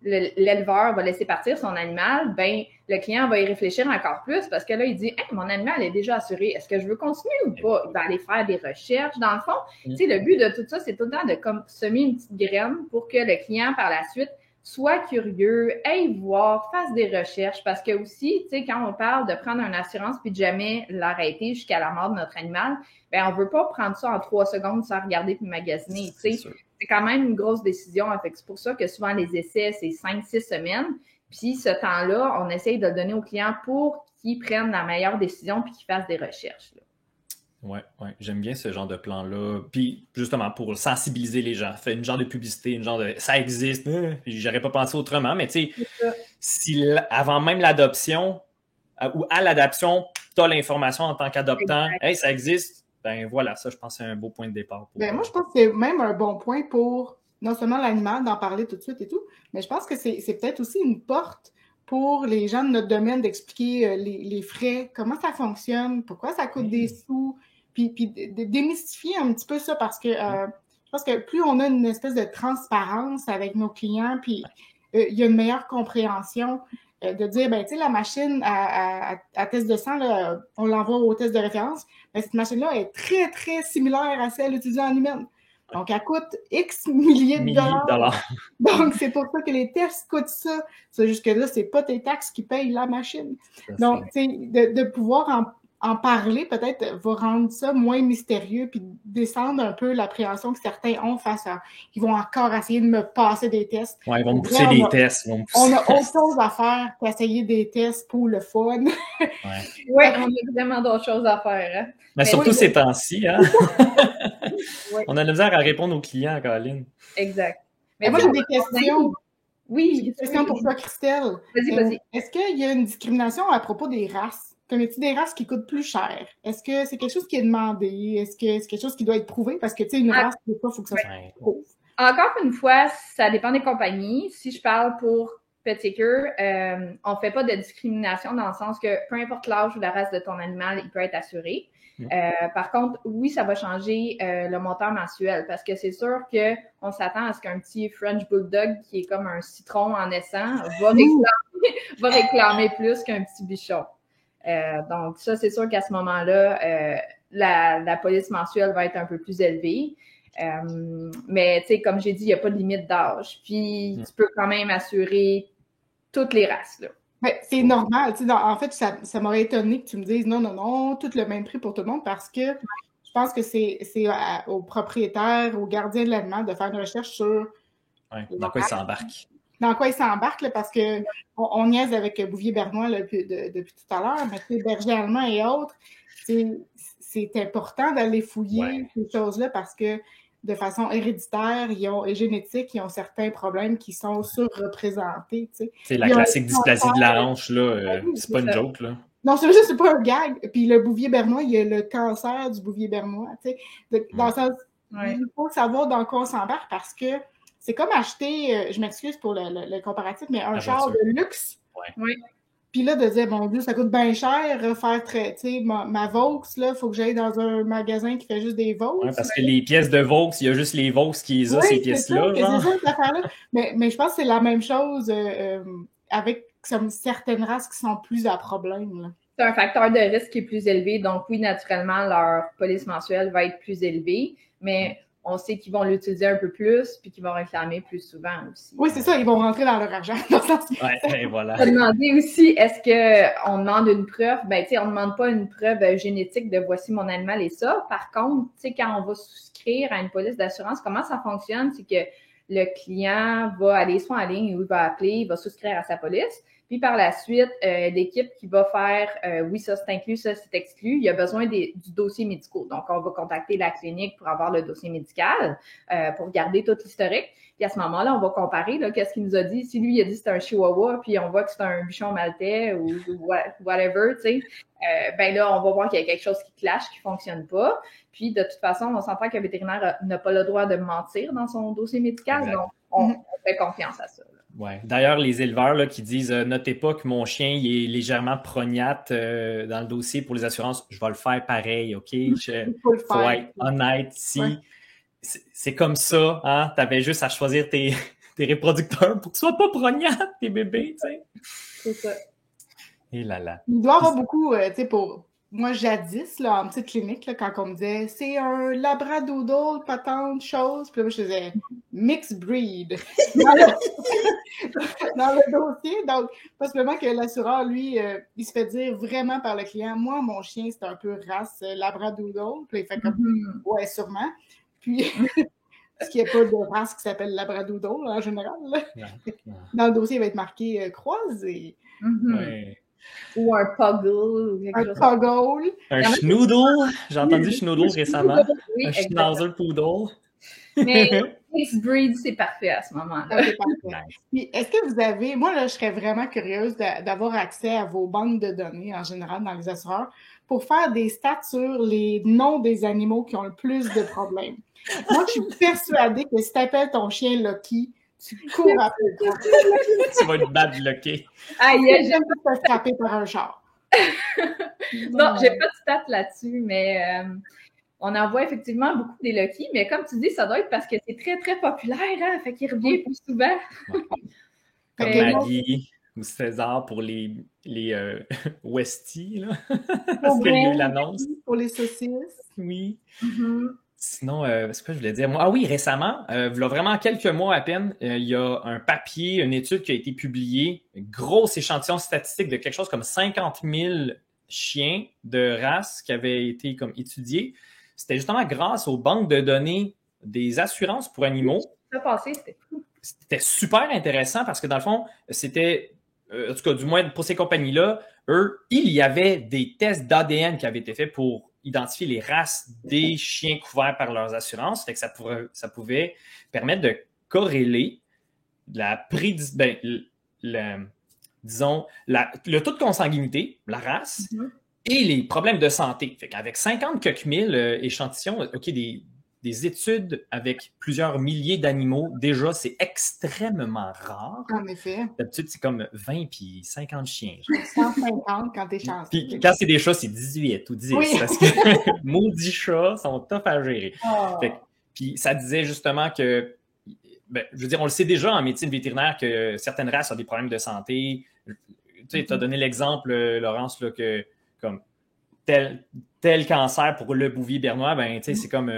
l'éleveur va laisser partir son animal, ben le client va y réfléchir encore plus parce que là, il dit hey, mon animal est déjà assuré, est-ce que je veux continuer ou pas? Il va aller faire des recherches. Dans le fond, le but de tout ça, c'est tout le temps de semer une petite graine pour que le client, par la suite, soit curieux, aille voir, fasse des recherches parce que aussi, quand on parle de prendre une assurance puis de jamais l'arrêter jusqu'à la mort de notre animal, ben on veut pas prendre ça en 3 secondes sans regarder puis magasiner, C'est quand même une grosse décision. Fait que c'est pour ça que souvent, les essais, c'est 5-6 semaines. Puis ce temps-là, on essaye de le donner aux clients pour qu'ils prennent la meilleure décision puis qu'ils fassent des recherches. Oui, j'aime bien ce genre de plan-là. Puis justement, pour sensibiliser les gens, faire une genre de publicité, une genre de « ça existe », j'aurais pas pensé autrement, mais tu sais, si avant même l'adoption ou à l'adoption, tu as l'information en tant qu'adoptant, « Hey, ça existe », ben voilà, ça, je pense que c'est un beau point de départ. Moi, je pense que c'est même un bon point pour non seulement l'animal, d'en parler tout de suite et tout, mais je pense que c'est peut-être aussi une porte pour les gens de notre domaine d'expliquer les frais, comment ça fonctionne, pourquoi ça coûte des sous, puis de démystifier un petit peu ça parce que je pense que plus on a une espèce de transparence avec nos clients, puis il y a une meilleure compréhension de dire, ben, tu sais, la machine à test de sang, là, on l'envoie au test de référence, mais cette machine-là est très, très similaire à celle utilisée en humaine. Donc, elle coûte X milliers de dollars. Donc, c'est pour ça que les tests coûtent ça. C'est juste que là, c'est pas tes taxes qui payent la machine. Donc, tu sais, de pouvoir en parler, peut-être, va rendre ça moins mystérieux puis descendre un peu l'appréhension que certains ont face à... Ils vont encore essayer de me passer des tests. Oui, ils vont me pousser des tests. On a autre chose à faire qu'essayer des tests pour le fun. Oui, on a vraiment d'autres choses à faire. Hein? Mais surtout ces temps-ci, hein? On a la misère à répondre aux clients, Caroline. Exact. Mais moi, j'ai des questions. Oui. J'ai des questions pour toi, Christelle. Vas-y. Est-ce qu'il y a une discrimination à propos des races? Connais-tu des races qui coûtent plus cher? Est-ce que c'est quelque chose qui est demandé? Est-ce que c'est quelque chose qui doit être prouvé? Parce que, tu sais, une race, des fois, il faut que ça soit prouvé. Encore une fois, ça dépend des compagnies. Si je parle pour Petcare, on ne fait pas de discrimination dans le sens que peu importe l'âge ou la race de ton animal, il peut être assuré. Par contre, oui, ça va changer le montant mensuel parce que c'est sûr qu'on s'attend à ce qu'un petit French Bulldog qui est comme un citron en naissant va réclamer plus qu'un petit bichon. Donc, ça, c'est sûr qu'à ce moment-là, la police mensuelle va être un peu plus élevée. Mais, tu sais, comme j'ai dit, il n'y a pas de limite d'âge. Puis, tu peux quand même assurer toutes les races, là. Mais c'est normal. En fait, ça m'aurait étonné que tu me dises non, tout le même prix pour tout le monde parce que je pense que c'est aux propriétaires, aux gardiens de l'animal de faire une recherche sur dans quoi ils s'embarquent. Dans quoi ils s'embarquent, parce qu'on niaise avec Bouvier-Bernois depuis tout à l'heure, mais berger allemand et autres, c'est important d'aller fouiller ces choses-là parce que de façon héréditaire et génétique, ils ont certains problèmes qui sont surreprésentés. C'est la classique dysplasie de la hanche, là, c'est pas une joke, là. Non, c'est pas un gag. Puis le Bouvier-Bernois, il y a le cancer du Bouvier-Bernois. Dans le sens, il faut savoir dans quoi on s'embarque parce que c'est comme acheter, je m'excuse pour le comparatif, mais un char de luxe. Oui. Puis là, de dire, mon Dieu, ça coûte bien cher faire traiter ma Vaux, là, il faut que j'aille dans un magasin qui fait juste des Vaux. Ouais, parce que les pièces de Vaux, il y a juste les Vaux qui les ont, ces pièces-là. C'est ça, cette affaire-là. Mais je pense que c'est la même chose avec certaines races qui sont plus à problème. Là. C'est un facteur de risque qui est plus élevé. Donc, oui, naturellement, leur police mensuelle va être plus élevée, mais on sait qu'ils vont l'utiliser un peu plus puis qu'ils vont réclamer plus souvent aussi. Oui, c'est ça, ils vont rentrer dans leur argent. Ouais, voilà. On va demander aussi, est-ce qu'on demande une preuve? Ben, tu sais, on ne demande pas une preuve génétique de voici mon animal et ça. Par contre, tu sais, quand on va souscrire à une police d'assurance, comment ça fonctionne? C'est que le client va aller soit en ligne ou il va appeler, il va souscrire à sa police. Puis par la suite, l'équipe qui va faire oui, ça c'est inclus, ça c'est exclu, il y a besoin du dossier médical. Donc, on va contacter la clinique pour avoir le dossier médical, pour garder tout l'historique. Puis à ce moment-là, on va comparer qu'est-ce qu'il nous a dit. Si lui, il a dit que c'est un chihuahua, puis on voit que c'est un bichon maltais ou whatever, tu sais, ben là, on va voir qu'il y a quelque chose qui clash, qui fonctionne pas. Puis de toute façon, on s'entend qu'un vétérinaire n'a pas le droit de mentir dans son dossier médical. Exact. Donc, on fait confiance à ça. Ouais. D'ailleurs, les éleveurs là, qui disent notez pas que mon chien il est légèrement prognate dans le dossier pour les assurances, je vais le faire pareil, OK? Faut être honnête ici. Ouais. C'est comme ça, hein? Tu avais juste à choisir tes reproducteurs pour que ce soit pas prognate, tes bébés, tu sais. C'est ça. Et là. Il doit y avoir beaucoup, tu sais, pour moi, jadis, là, en petite clinique, là, quand on me disait c'est un labradoodle, patente, chose, puis là, je faisais mixed breed dans le dossier. Donc, possiblement que l'assureur, lui, il se fait dire vraiment par le client, moi, mon chien, c'est un peu race labradoodle. Puis il fait comme, ouais, sûrement. Puis, parce qu'il n'y a pas de race qui s'appelle labradoodle en général. Là. Non. Dans le dossier, il va être marqué croisé. Ouais. Ou un puggle. Un puggle. Un schnoodle. J'ai entendu schnoodle récemment. Oui, un schnauzer poodle. Mais mixed breed, c'est parfait à ce moment-là. C'est parfait. Puis, est-ce que vous avez... Moi, là, je serais vraiment curieuse d'avoir accès à vos banques de données, en général, dans les assureurs, pour faire des stats sur les noms des animaux qui ont le plus de problèmes. Moi, je suis persuadée que si tu appelles ton chien Lucky, tu cours après toi. Tu vas être badlocké. Aïe, j'aime pas te faire frapper par un char. Non, j'ai pas de stats là-dessus, mais on en voit effectivement beaucoup des Lucky, mais comme tu dis, ça doit être parce que c'est très, très populaire, hein? Fait qu'il revient plus souvent. Comme Maggie ou César pour les Westies, là. Parce qu'il y a eu l'annonce. Pour les saucisses. Oui. Sinon, c'est quoi je voulais dire? Moi, ah oui, récemment, il y a vraiment quelques mois à peine, il y a un papier, une étude qui a été publiée, gros échantillon statistique de quelque chose comme 50 000 chiens de race qui avaient été comme étudiés. C'était justement grâce aux banques de données des assurances pour animaux. Ça passé, c'était fou. C'était super intéressant parce que dans le fond, c'était, en tout cas, du moins pour ces compagnies-là, eux, il y avait des tests d'ADN qui avaient été faits pour identifier les races des chiens couverts par leurs assurances. Fait que ça pouvait permettre de corréler le taux de consanguinité, la race, et les problèmes de santé. Fait qu'avec 50 quelques mille échantillons, OK, des études avec plusieurs milliers d'animaux, déjà, c'est extrêmement rare. En effet. D'habitude, c'est comme 20 puis 50 chiens. 150 quand t'es chanceux. Puis quand c'est des chats, c'est 18 ou 10. Oui. Parce que maudits chats sont tough à gérer. Oh. Puis ça disait justement que, je veux dire, on le sait déjà en médecine vétérinaire que certaines races ont des problèmes de santé. Tu sais, tu as donné l'exemple, Laurence, là, que comme tel cancer pour le bouvier bernois, tu sais, c'est comme...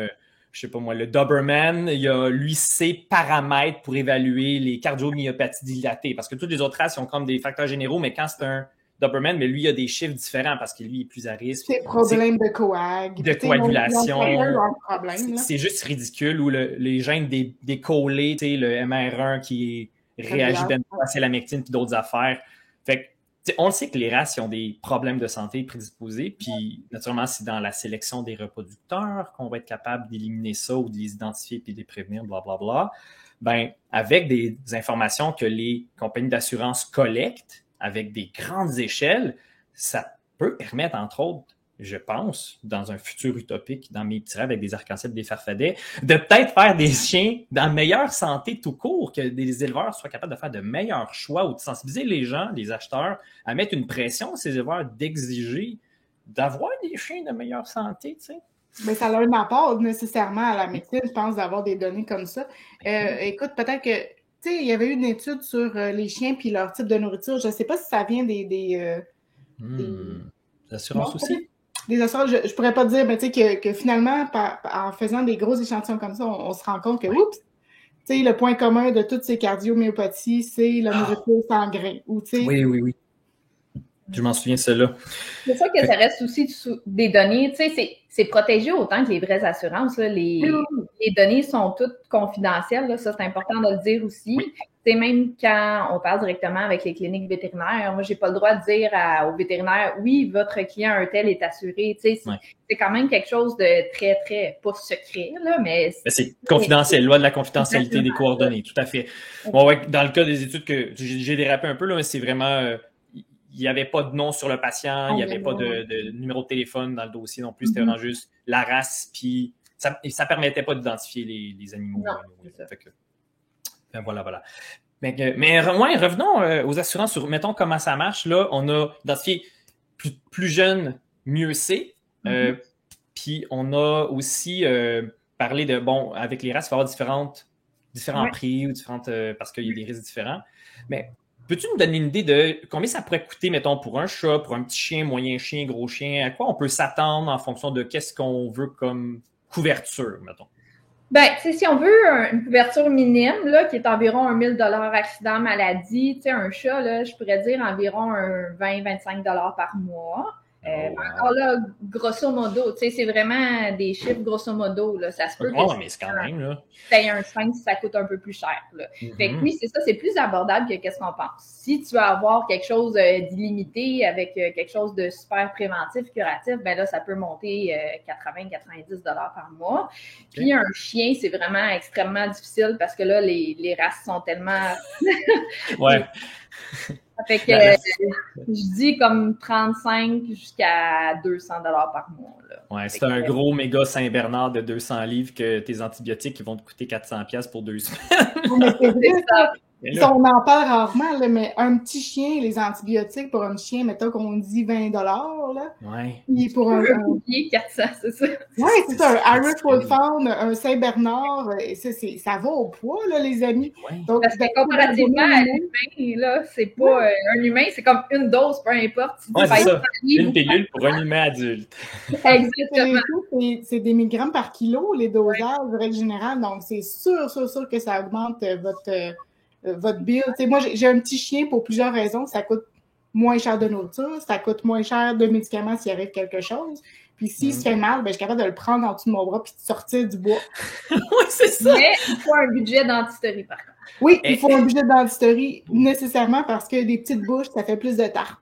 je sais pas moi, le Doberman, il a, lui, ses paramètres pour évaluer les cardiomyopathies dilatées. Parce que toutes les autres races, ils ont comme des facteurs généraux, mais quand c'est un Doberman, mais lui, il a des chiffres différents parce que lui, il est plus à risque. C'est problème de coagulation. C'est juste ridicule. Ou les gènes des collés, tu sais, le MR1 qui réagit bien à la mectine puis d'autres affaires. Fait que, on le sait que les races ils ont des problèmes de santé prédisposés, puis naturellement, c'est dans la sélection des reproducteurs qu'on va être capable d'éliminer ça ou de les identifier puis de les prévenir, blablabla. Avec des informations que les compagnies d'assurance collectent avec des grandes échelles, ça peut permettre, entre autres, je pense, dans un futur utopique, dans mes petits rêves avec des arcs-en-ciel, des farfadets, de peut-être faire des chiens dans meilleure santé tout court, que des éleveurs soient capables de faire de meilleurs choix ou de sensibiliser les gens, les acheteurs, à mettre une pression à ces éleveurs d'exiger d'avoir des chiens de meilleure santé, tu sais. Mais ça leur n'apporte nécessairement à la médecine, je pense, d'avoir des données comme ça. Écoute, peut-être que, tu sais, il y avait eu une étude sur les chiens puis leur type de nourriture. Je ne sais pas si ça vient des assurances aussi? Des assurances, je pourrais pas dire, mais tu sais, que finalement, en faisant des gros échantillons comme ça, on se rend compte que, oups, tu sais, le point commun de toutes ces cardiomyopathies, c'est la nourriture sans grains. Oui. Je m'en souviens, celle-là. C'est ça que ça reste aussi des données. Tu sais, c'est protégé autant que les vraies assurances. Là. Les données sont toutes confidentielles. Là. Ça, c'est important de le dire aussi. C'est même quand on parle directement avec les cliniques vétérinaires. Moi, j'ai pas le droit de dire aux vétérinaires, oui, votre client un tel est assuré. Tu sais, c'est quand même quelque chose de très, très, pas secret, là, mais c'est confidentiel. Loi de la confidentialité des coordonnées, tout à fait. Bon, ouais, dans le cas des études que j'ai dérapé un peu, là, mais c'est vraiment... il n'y avait pas de nom sur le patient, il n'y avait pas de numéro de téléphone dans le dossier non plus, c'était vraiment juste la race, puis ça ne permettait pas d'identifier les animaux. Non, fait que, voilà. Mais revenons aux assurances sur, mettons, comment ça marche. Là, on a identifié plus jeune, mieux c'est. Puis on a aussi parlé de, bon, avec les races, il va y avoir différents prix ou différentes, parce qu'il y a des risques différents. Mais peux-tu nous donner une idée de combien ça pourrait coûter, mettons, pour un chat, pour un petit chien, moyen chien, gros chien? À quoi on peut s'attendre en fonction de qu'est-ce qu'on veut comme couverture, mettons? Ben, si on veut une couverture minime, là, qui est environ 1 000 accident, maladie, tu sais, un chat, là, je pourrais dire environ 20-25 par mois. Encore là, grosso modo, tu sais, c'est vraiment des chiffres grosso modo, là. Ça se peut que mais c'est quand même, là. T'as un 5 si ça coûte un peu plus cher, là. Fait que oui, c'est ça, c'est plus abordable que qu'est-ce qu'on pense. Si tu veux avoir quelque chose d'illimité avec quelque chose de super préventif, curatif, ben là, ça peut monter 80-90 par mois. Puis un chien, c'est vraiment extrêmement difficile parce que là, les races sont tellement... Fait que je dis comme 35 jusqu'à 200 par mois. Là. Ouais, c'est un gros méga Saint-Bernard de 200 livres que tes antibiotiques ils vont te coûter 400$ pour 2 semaines. C'est ça. On en parle rarement, là, mais un petit chien, les antibiotiques pour un chien, mettons qu'on dit 20 là. Puis pour un bouclier, 400, c'est ça. Oui, c'est ça. Un Irish Wolfhound, un Saint-Bernard, ça va au poids, là, les amis. Donc, parce que comparativement à l'humain, là, c'est pas un humain, c'est comme une dose, peu importe. C'est ça. Une pilule pour un humain adulte. Exactement. C'est des milligrammes par kilo, les dosages, en règle générale. Donc, c'est sûr que ça augmente votre bill. T'sais, moi, j'ai un petit chien pour plusieurs raisons. Ça coûte moins cher de nourriture, ça coûte moins cher de médicaments s'il arrive quelque chose. Puis s'il se fait mal, ben, je suis capable de le prendre en dessous de mon bras puis de sortir du bois. Oui, c'est ça. Mais il faut un budget d'antisterie, par contre. Oui, il faut un budget d'antisterie nécessairement parce que des petites bouches, ça fait plus de tarte.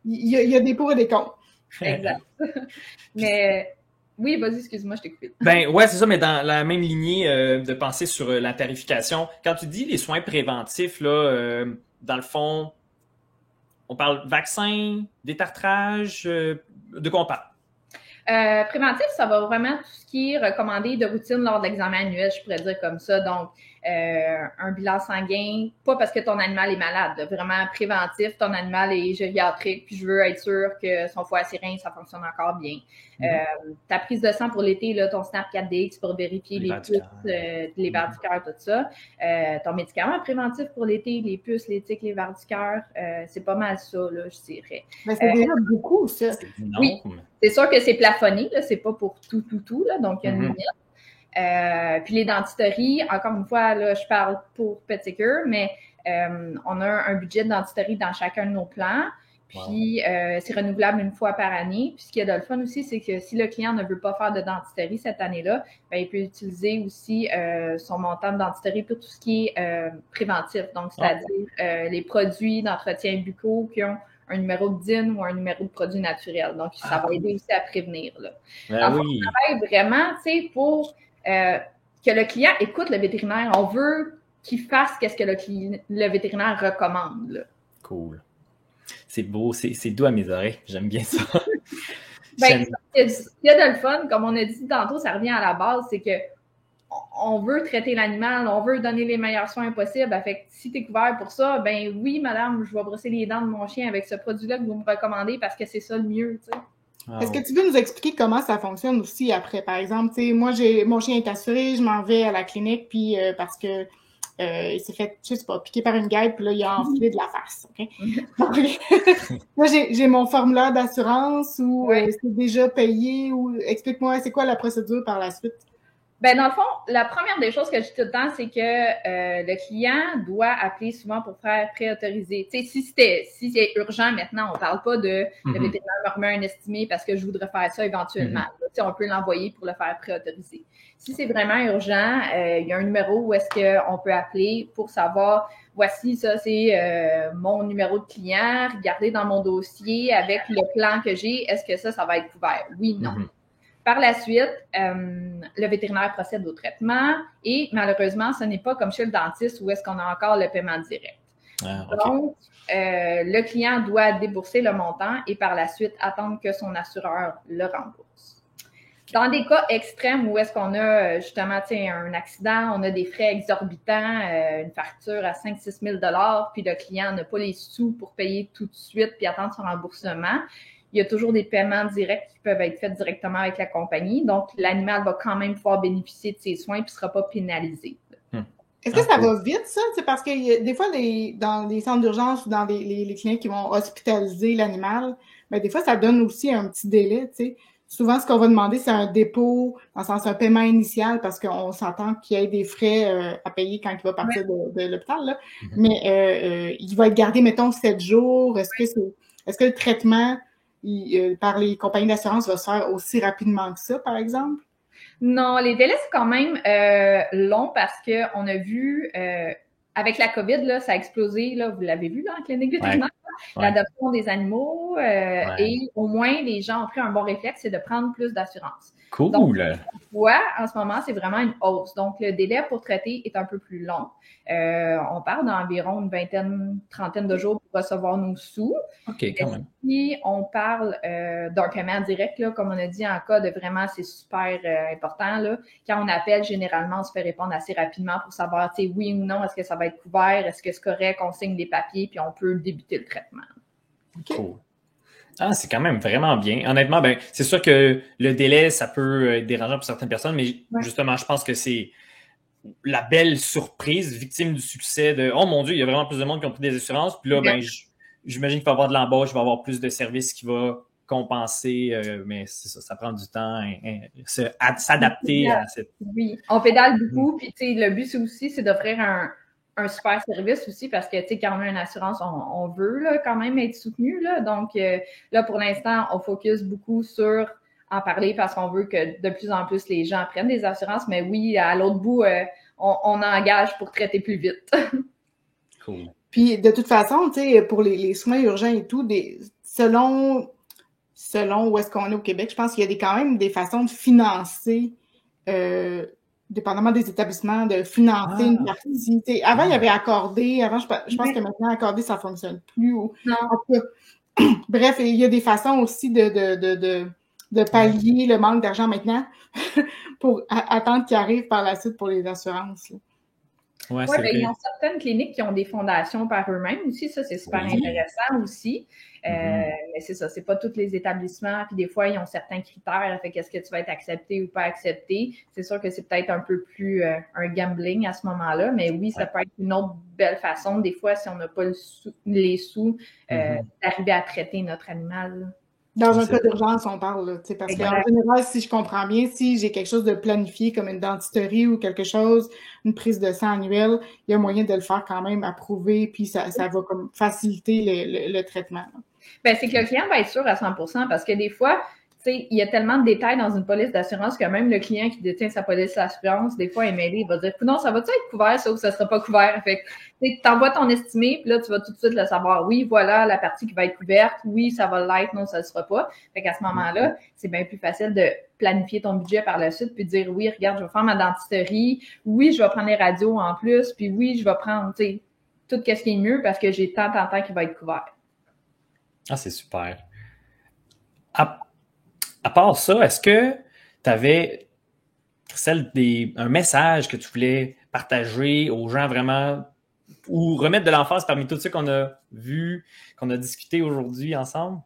Il y a des pour et des contre. Exact. Mais... Oui, vas-y, excuse-moi, je t'ai coupé. Ouais, c'est ça, mais dans la même lignée de penser sur la tarification, quand tu dis les soins préventifs, là, dans le fond, on parle vaccin, détartrage, de quoi on parle? Préventif, ça va vraiment tout ce qui est recommandé de routine lors de l'examen annuel, je pourrais dire comme ça. Donc, un bilan sanguin, pas parce que ton animal est malade, vraiment préventif, ton animal est gériatrique, puis je veux être sûr que son foie sérien, ça fonctionne encore bien. Ta prise de sang pour l'été, là, ton SNAP 4DX pour vérifier les puces, les vers du cœur, tout ça. Ton médicament préventif pour l'été, les puces, les tiques, les vers du cœur, c'est pas mal ça, là, je dirais. Mais c'est déjà beaucoup, ça. Oui, c'est sûr que c'est plafonné, là, c'est pas pour tout, là, donc il y a une limite. Puis les dentisteries, encore une fois, là, je parle pour Petit Cœur, mais on a un budget de dentisterie dans chacun de nos plans. Puis, c'est renouvelable une fois par année. Puis, ce qu'il y a de le fun aussi, c'est que si le client ne veut pas faire de dentisterie cette année-là, ben, il peut utiliser aussi son montant de dentisterie pour tout ce qui est préventif. Donc, c'est-à-dire les produits d'entretien buccaux qui ont un numéro de DIN ou un numéro de produit naturel. Donc, ça va aider aussi à prévenir. Là. On travaille vraiment, tu sais, pour que le client écoute le vétérinaire. On veut qu'il fasse ce que le vétérinaire recommande. Là. Cool. C'est beau, c'est doux à mes oreilles. J'aime bien ça. Ben, ce qu'il y a de le fun, comme on a dit tantôt, ça revient à la base, c'est que on veut traiter l'animal, on veut donner les meilleurs soins possibles. Fait que si tu es couvert pour ça, ben oui, madame, je vais brosser les dents de mon chien avec ce produit-là que vous me recommandez parce que c'est ça le mieux, tu sais. Wow. Est-ce que tu veux nous expliquer comment ça fonctionne aussi après? Par exemple, tu sais, moi, mon chien est assuré, je m'en vais à la clinique, puis parce que il s'est fait, je sais pas, piquer par une guêpe, puis là, il a enflé de la face, OK? Donc, moi, j'ai mon formulaire d'assurance ou c'est déjà payé ou explique-moi, c'est quoi la procédure par la suite? Ben, dans le fond, la première des choses que je dis tout le temps, c'est que le client doit appeler souvent pour faire préautoriser. Tu sais, si c'est urgent maintenant, on parle pas de le vétérinaire me remet un estimé parce que je voudrais faire ça éventuellement. Tu sais, on peut l'envoyer pour le faire préautoriser. Si c'est vraiment urgent, il y a un numéro où est-ce qu'on peut appeler pour savoir, voici, ça, c'est mon numéro de client, regardez dans mon dossier avec le plan que j'ai, est-ce que ça va être couvert? Oui, non. Par la suite, le vétérinaire procède au traitement et malheureusement, ce n'est pas comme chez le dentiste où est-ce qu'on a encore le paiement direct. Ah, okay. Donc, le client doit débourser le montant et par la suite attendre que son assureur le rembourse. Dans des cas extrêmes où est-ce qu'on a justement un accident, on a des frais exorbitants, une facture à 5-6 000 $, puis le client n'a pas les sous pour payer tout de suite puis attendre son remboursement, il y a toujours des paiements directs qui peuvent être faits directement avec la compagnie. Donc, l'animal va quand même pouvoir bénéficier de ses soins et ne sera pas pénalisé. Est-ce que ça va vite, ça? C'est parce que des fois, dans les centres d'urgence ou dans les cliniques qui vont hospitaliser l'animal, ben, des fois, ça donne aussi un petit délai, tu sais. Souvent, ce qu'on va demander, c'est un dépôt, dans le sens un paiement initial, parce qu'on s'entend qu'il y ait des frais à payer quand il va partir de l'hôpital, là. Mais il va être gardé, mettons, 7 jours. Est-ce que le traitement par les compagnies d'assurance va se faire aussi rapidement que ça, par exemple? Non, les délais, c'est quand même long parce qu'on a vu, avec la COVID, là, ça a explosé, là, vous l'avez vu dans la clinique vétérinaire, l'adoption des animaux, et au moins, les gens ont pris un bon réflexe, c'est de prendre plus d'assurance. Cool! Donc, en ce moment, c'est vraiment une hausse. Donc, le délai pour traiter est un peu plus long. On parle d'environ une vingtaine, trentaine de jours pour recevoir nos sous. OK, quand même. Si on parle d'un paiement direct, là, comme on a dit, en cas de vraiment, c'est super important. Là. Quand on appelle, généralement, on se fait répondre assez rapidement pour savoir, tu sais, oui ou non, est-ce que ça va être couvert, est-ce que c'est correct, on signe des papiers, puis on peut débuter le traitement. OK. Cool. Ah, c'est quand même vraiment bien. Honnêtement, ben, c'est sûr que le délai, ça peut être dérangeant pour certaines personnes, mais justement, je pense que c'est la belle surprise, victime du succès de « Oh mon Dieu, il y a vraiment plus de monde qui ont pris des assurances. » Puis là, ben, j'imagine qu'il va y avoir de l'embauche, il va y avoir plus de services qui va compenser, mais c'est ça, ça prend du temps à s'adapter à cette... Oui, on pédale beaucoup, puis tu sais, le but aussi, c'est d'offrir un super service aussi parce que, tu sais, quand on a une assurance, on veut là, quand même être soutenu. Là. Donc, là, pour l'instant, on focus beaucoup sur en parler parce qu'on veut que de plus en plus les gens prennent des assurances. Mais oui, à l'autre bout, on engage pour traiter plus vite. Cool. Puis, de toute façon, tu sais, pour les soins urgents et tout, selon où est-ce qu'on est au Québec, je pense qu'il y a quand même des façons de financer dépendamment des établissements, de financer une partie. T'sais, avant, il y avait accordé. Avant, je pense que maintenant, accordé, ça ne fonctionne plus. Non. Bref, il y a des façons aussi de pallier le manque d'argent maintenant pour attendre qu'il arrive par la suite pour les assurances. Oui, il y a certaines cliniques qui ont des fondations par eux-mêmes aussi. Ça, c'est super intéressant aussi. Mais c'est ça, c'est pas tous les établissements. Puis des fois, ils ont certains critères. Fait qu'est-ce que tu vas être accepté ou pas accepté? C'est sûr que c'est peut-être un peu plus un gambling à ce moment-là. Mais oui, ça peut être une autre belle façon. Des fois, si on n'a pas les sous, d'arriver à traiter notre animal. Dans un cas d'urgence, on parle, là, parce qu'en général, si je comprends bien, si j'ai quelque chose de planifié comme une dentisterie ou quelque chose, une prise de sang annuelle, il y a moyen de le faire quand même approuver, puis ça va comme faciliter le traitement. Ben, c'est que le client va être sûr à 100% parce que des fois, tu sais, il y a tellement de détails dans une police d'assurance que même le client qui détient sa police d'assurance, des fois, est mêlé, il va dire, non, ça va-tu être couvert, ça, ou ça sera pas couvert? Fait que, tu t'envoies ton estimé, puis là, tu vas tout de suite le savoir. Oui, voilà la partie qui va être couverte. Oui, ça va l'être. Non, ça le sera pas. Fait qu'à ce moment-là, c'est bien plus facile de planifier ton budget par la suite puis de dire, oui, regarde, je vais faire ma dentisterie. Oui, je vais prendre les radios en plus. Puis oui, je vais prendre, tu sais, tout ce qui est mieux parce que j'ai tant qui va être couvert. Ah, c'est super. À part ça, est-ce que tu avais, Christelle, un message que tu voulais partager aux gens vraiment ou remettre de l'emphase parmi tout ça qu'on a vu, qu'on a discuté aujourd'hui ensemble?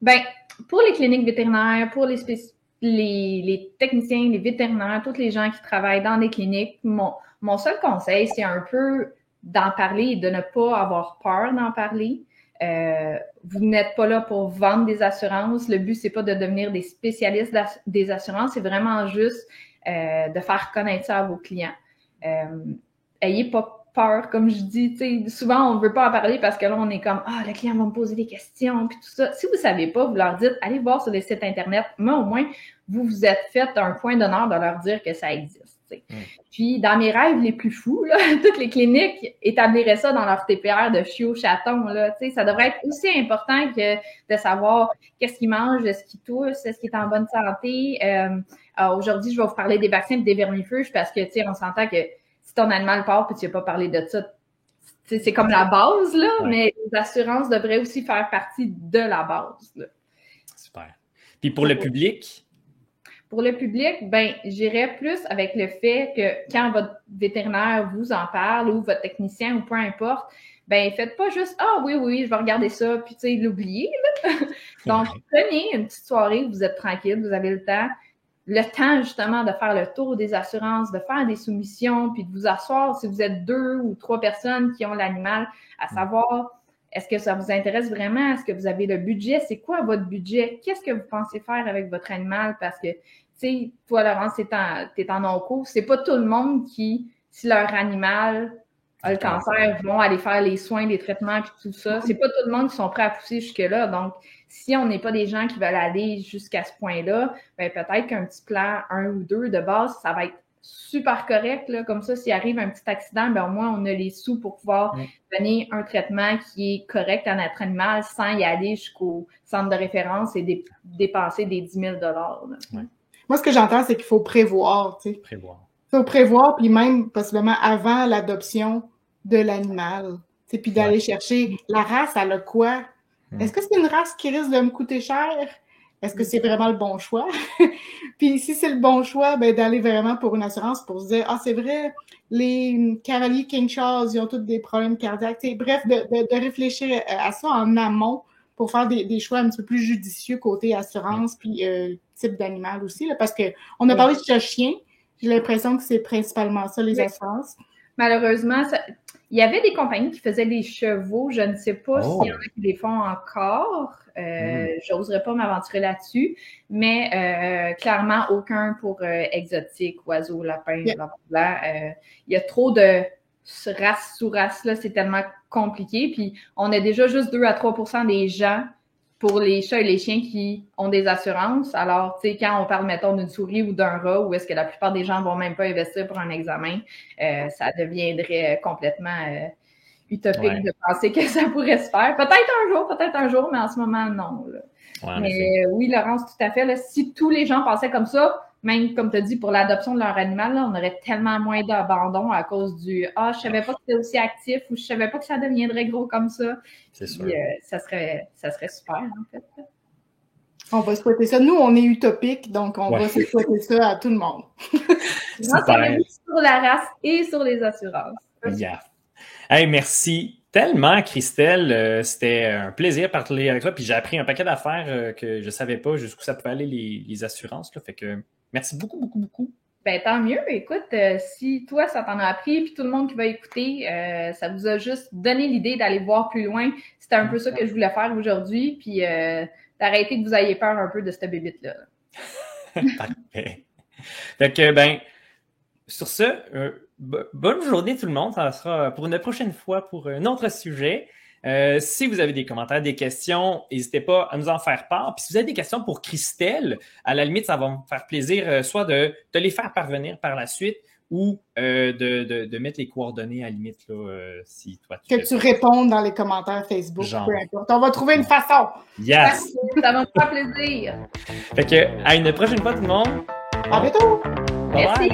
Bien, pour les cliniques vétérinaires, pour les techniciens, les vétérinaires, tous les gens qui travaillent dans des cliniques, mon seul conseil, c'est un peu d'en parler et de ne pas avoir peur d'en parler. Vous n'êtes pas là pour vendre des assurances. Le but, c'est pas de devenir des spécialistes des assurances. C'est vraiment juste de faire connaître ça à vos clients. Ayez pas peur, comme je dis. Souvent, on ne veut pas en parler parce que là, on est comme « Ah, le client va me poser des questions » puis tout ça. Si vous ne savez pas, vous leur dites « Allez voir sur les sites Internet ». Mais au moins, vous vous êtes fait un point d'honneur de leur dire que ça existe. Puis, dans mes rêves les plus fous, là, toutes les cliniques établiraient ça dans leur TPR de chiot-chaton. Ça devrait être aussi important que de savoir qu'est-ce qu'ils mangent, est-ce qu'ils toussent, est-ce qu'ils est en bonne santé. Aujourd'hui, je vais vous parler des vaccins et des vermifuges parce que, on s'entend que si ton animal part et tu n'as pas parlé de ça, c'est comme la base, là, mais les assurances devraient aussi faire partie de la base. Là. Super. Puis pour le public? Pour le public, ben, j'irais plus avec le fait que quand votre vétérinaire vous en parle ou votre technicien ou peu importe, ben, faites pas juste « Ah oui, je vais regarder ça » puis tu sais, l'oublier. Donc, prenez une petite soirée où vous êtes tranquille, vous avez le temps justement de faire le tour des assurances, de faire des soumissions, puis de vous asseoir si vous êtes 2 ou 3 personnes qui ont l'animal, à savoir est-ce que ça vous intéresse vraiment? Est-ce que vous avez le budget? C'est quoi votre budget? Qu'est-ce que vous pensez faire avec votre animal? Parce que, tu sais, toi, Laurence, t'es en onco. C'est pas tout le monde qui, si leur animal a le cancer, vont aller faire les soins, les traitements, puis tout ça. C'est pas tout le monde qui sont prêts à pousser jusque-là. Donc, si on n'est pas des gens qui veulent aller jusqu'à ce point-là, ben peut-être qu'un petit plan 1 ou 2 de base, ça va être super correct. Là. Comme ça, s'il arrive un petit accident, ben au moins, on a les sous pour pouvoir donner un traitement qui est correct à notre animal sans y aller jusqu'au centre de référence et dépenser des 10 000 $. Moi, ce que j'entends, c'est qu'il faut prévoir. Il faut prévoir, puis même possiblement avant l'adoption de l'animal. Puis d'aller chercher la race, elle a quoi? Est-ce que c'est une race qui risque de me coûter cher? Est-ce que c'est vraiment le bon choix? Puis si c'est le bon choix, ben d'aller vraiment pour une assurance pour se dire « Ah, c'est vrai, les cavaliers King Charles, ils ont tous des problèmes cardiaques. » Bref, de réfléchir à ça en amont pour faire des choix un petit peu plus judicieux côté assurance puis type d'animal aussi. Là, parce qu'on a parlé de chat-chien. J'ai l'impression que c'est principalement ça, les assurances. Malheureusement, il y avait des compagnies qui faisaient des chevaux. Je ne sais pas s'il y en a qui les font encore. J'oserais pas m'aventurer là-dessus. Mais clairement, aucun pour exotique, oiseaux, lapins, blablabla. Il y a trop de races sous races, là. C'est tellement compliqué. Puis, on a déjà juste 2 à 3% des gens pour les chats et les chiens qui ont des assurances. Alors, tu sais, quand on parle, mettons, d'une souris ou d'un rat, où est-ce que la plupart des gens vont même pas investir pour un examen, ça deviendrait complètement utopique de penser que ça pourrait se faire. Peut-être un jour, mais en ce moment, non. Là. Mais oui, Laurence, tout à fait. Là, si tous les gens pensaient comme ça, même, comme tu as dit, pour l'adoption de leur animal, là, on aurait tellement moins d'abandon à cause du « Ah, je savais pas que c'était aussi actif » ou « Je savais pas que ça deviendrait gros comme ça. » C'est sûr. Ça serait super, en fait. On va souhaiter ça. Nous, on est utopique, donc on va souhaiter ça à tout le monde. Moi, ça m'a mis sur la race et sur les assurances. Yeah. Hey, merci tellement, Christelle. C'était un plaisir de parler avec toi. Puis j'ai appris un paquet d'affaires que je savais pas jusqu'où ça pouvait aller les assurances. Là. Fait que merci beaucoup, beaucoup, beaucoup. Ben tant mieux. Écoute, si toi, ça t'en a appris, puis tout le monde qui va écouter, ça vous a juste donné l'idée d'aller voir plus loin. C'était un peu ça que je voulais faire aujourd'hui. Puis d'arrêter que vous ayez peur un peu de cette bébite-là. Parfait. Fait que, ben, sur ce, bonne journée tout le monde. Ça sera pour une prochaine fois pour un autre sujet. Si vous avez des commentaires, des questions, n'hésitez pas à nous en faire part. Puis si vous avez des questions pour Christelle, à la limite, ça va me faire plaisir soit de les faire parvenir par la suite ou de mettre les coordonnées à la limite là, si toi tu répondes dans les commentaires Facebook, peu importe. On va trouver une façon. Yes! Ça va me faire plaisir. Fait que à une prochaine fois tout le monde. À bientôt! Merci!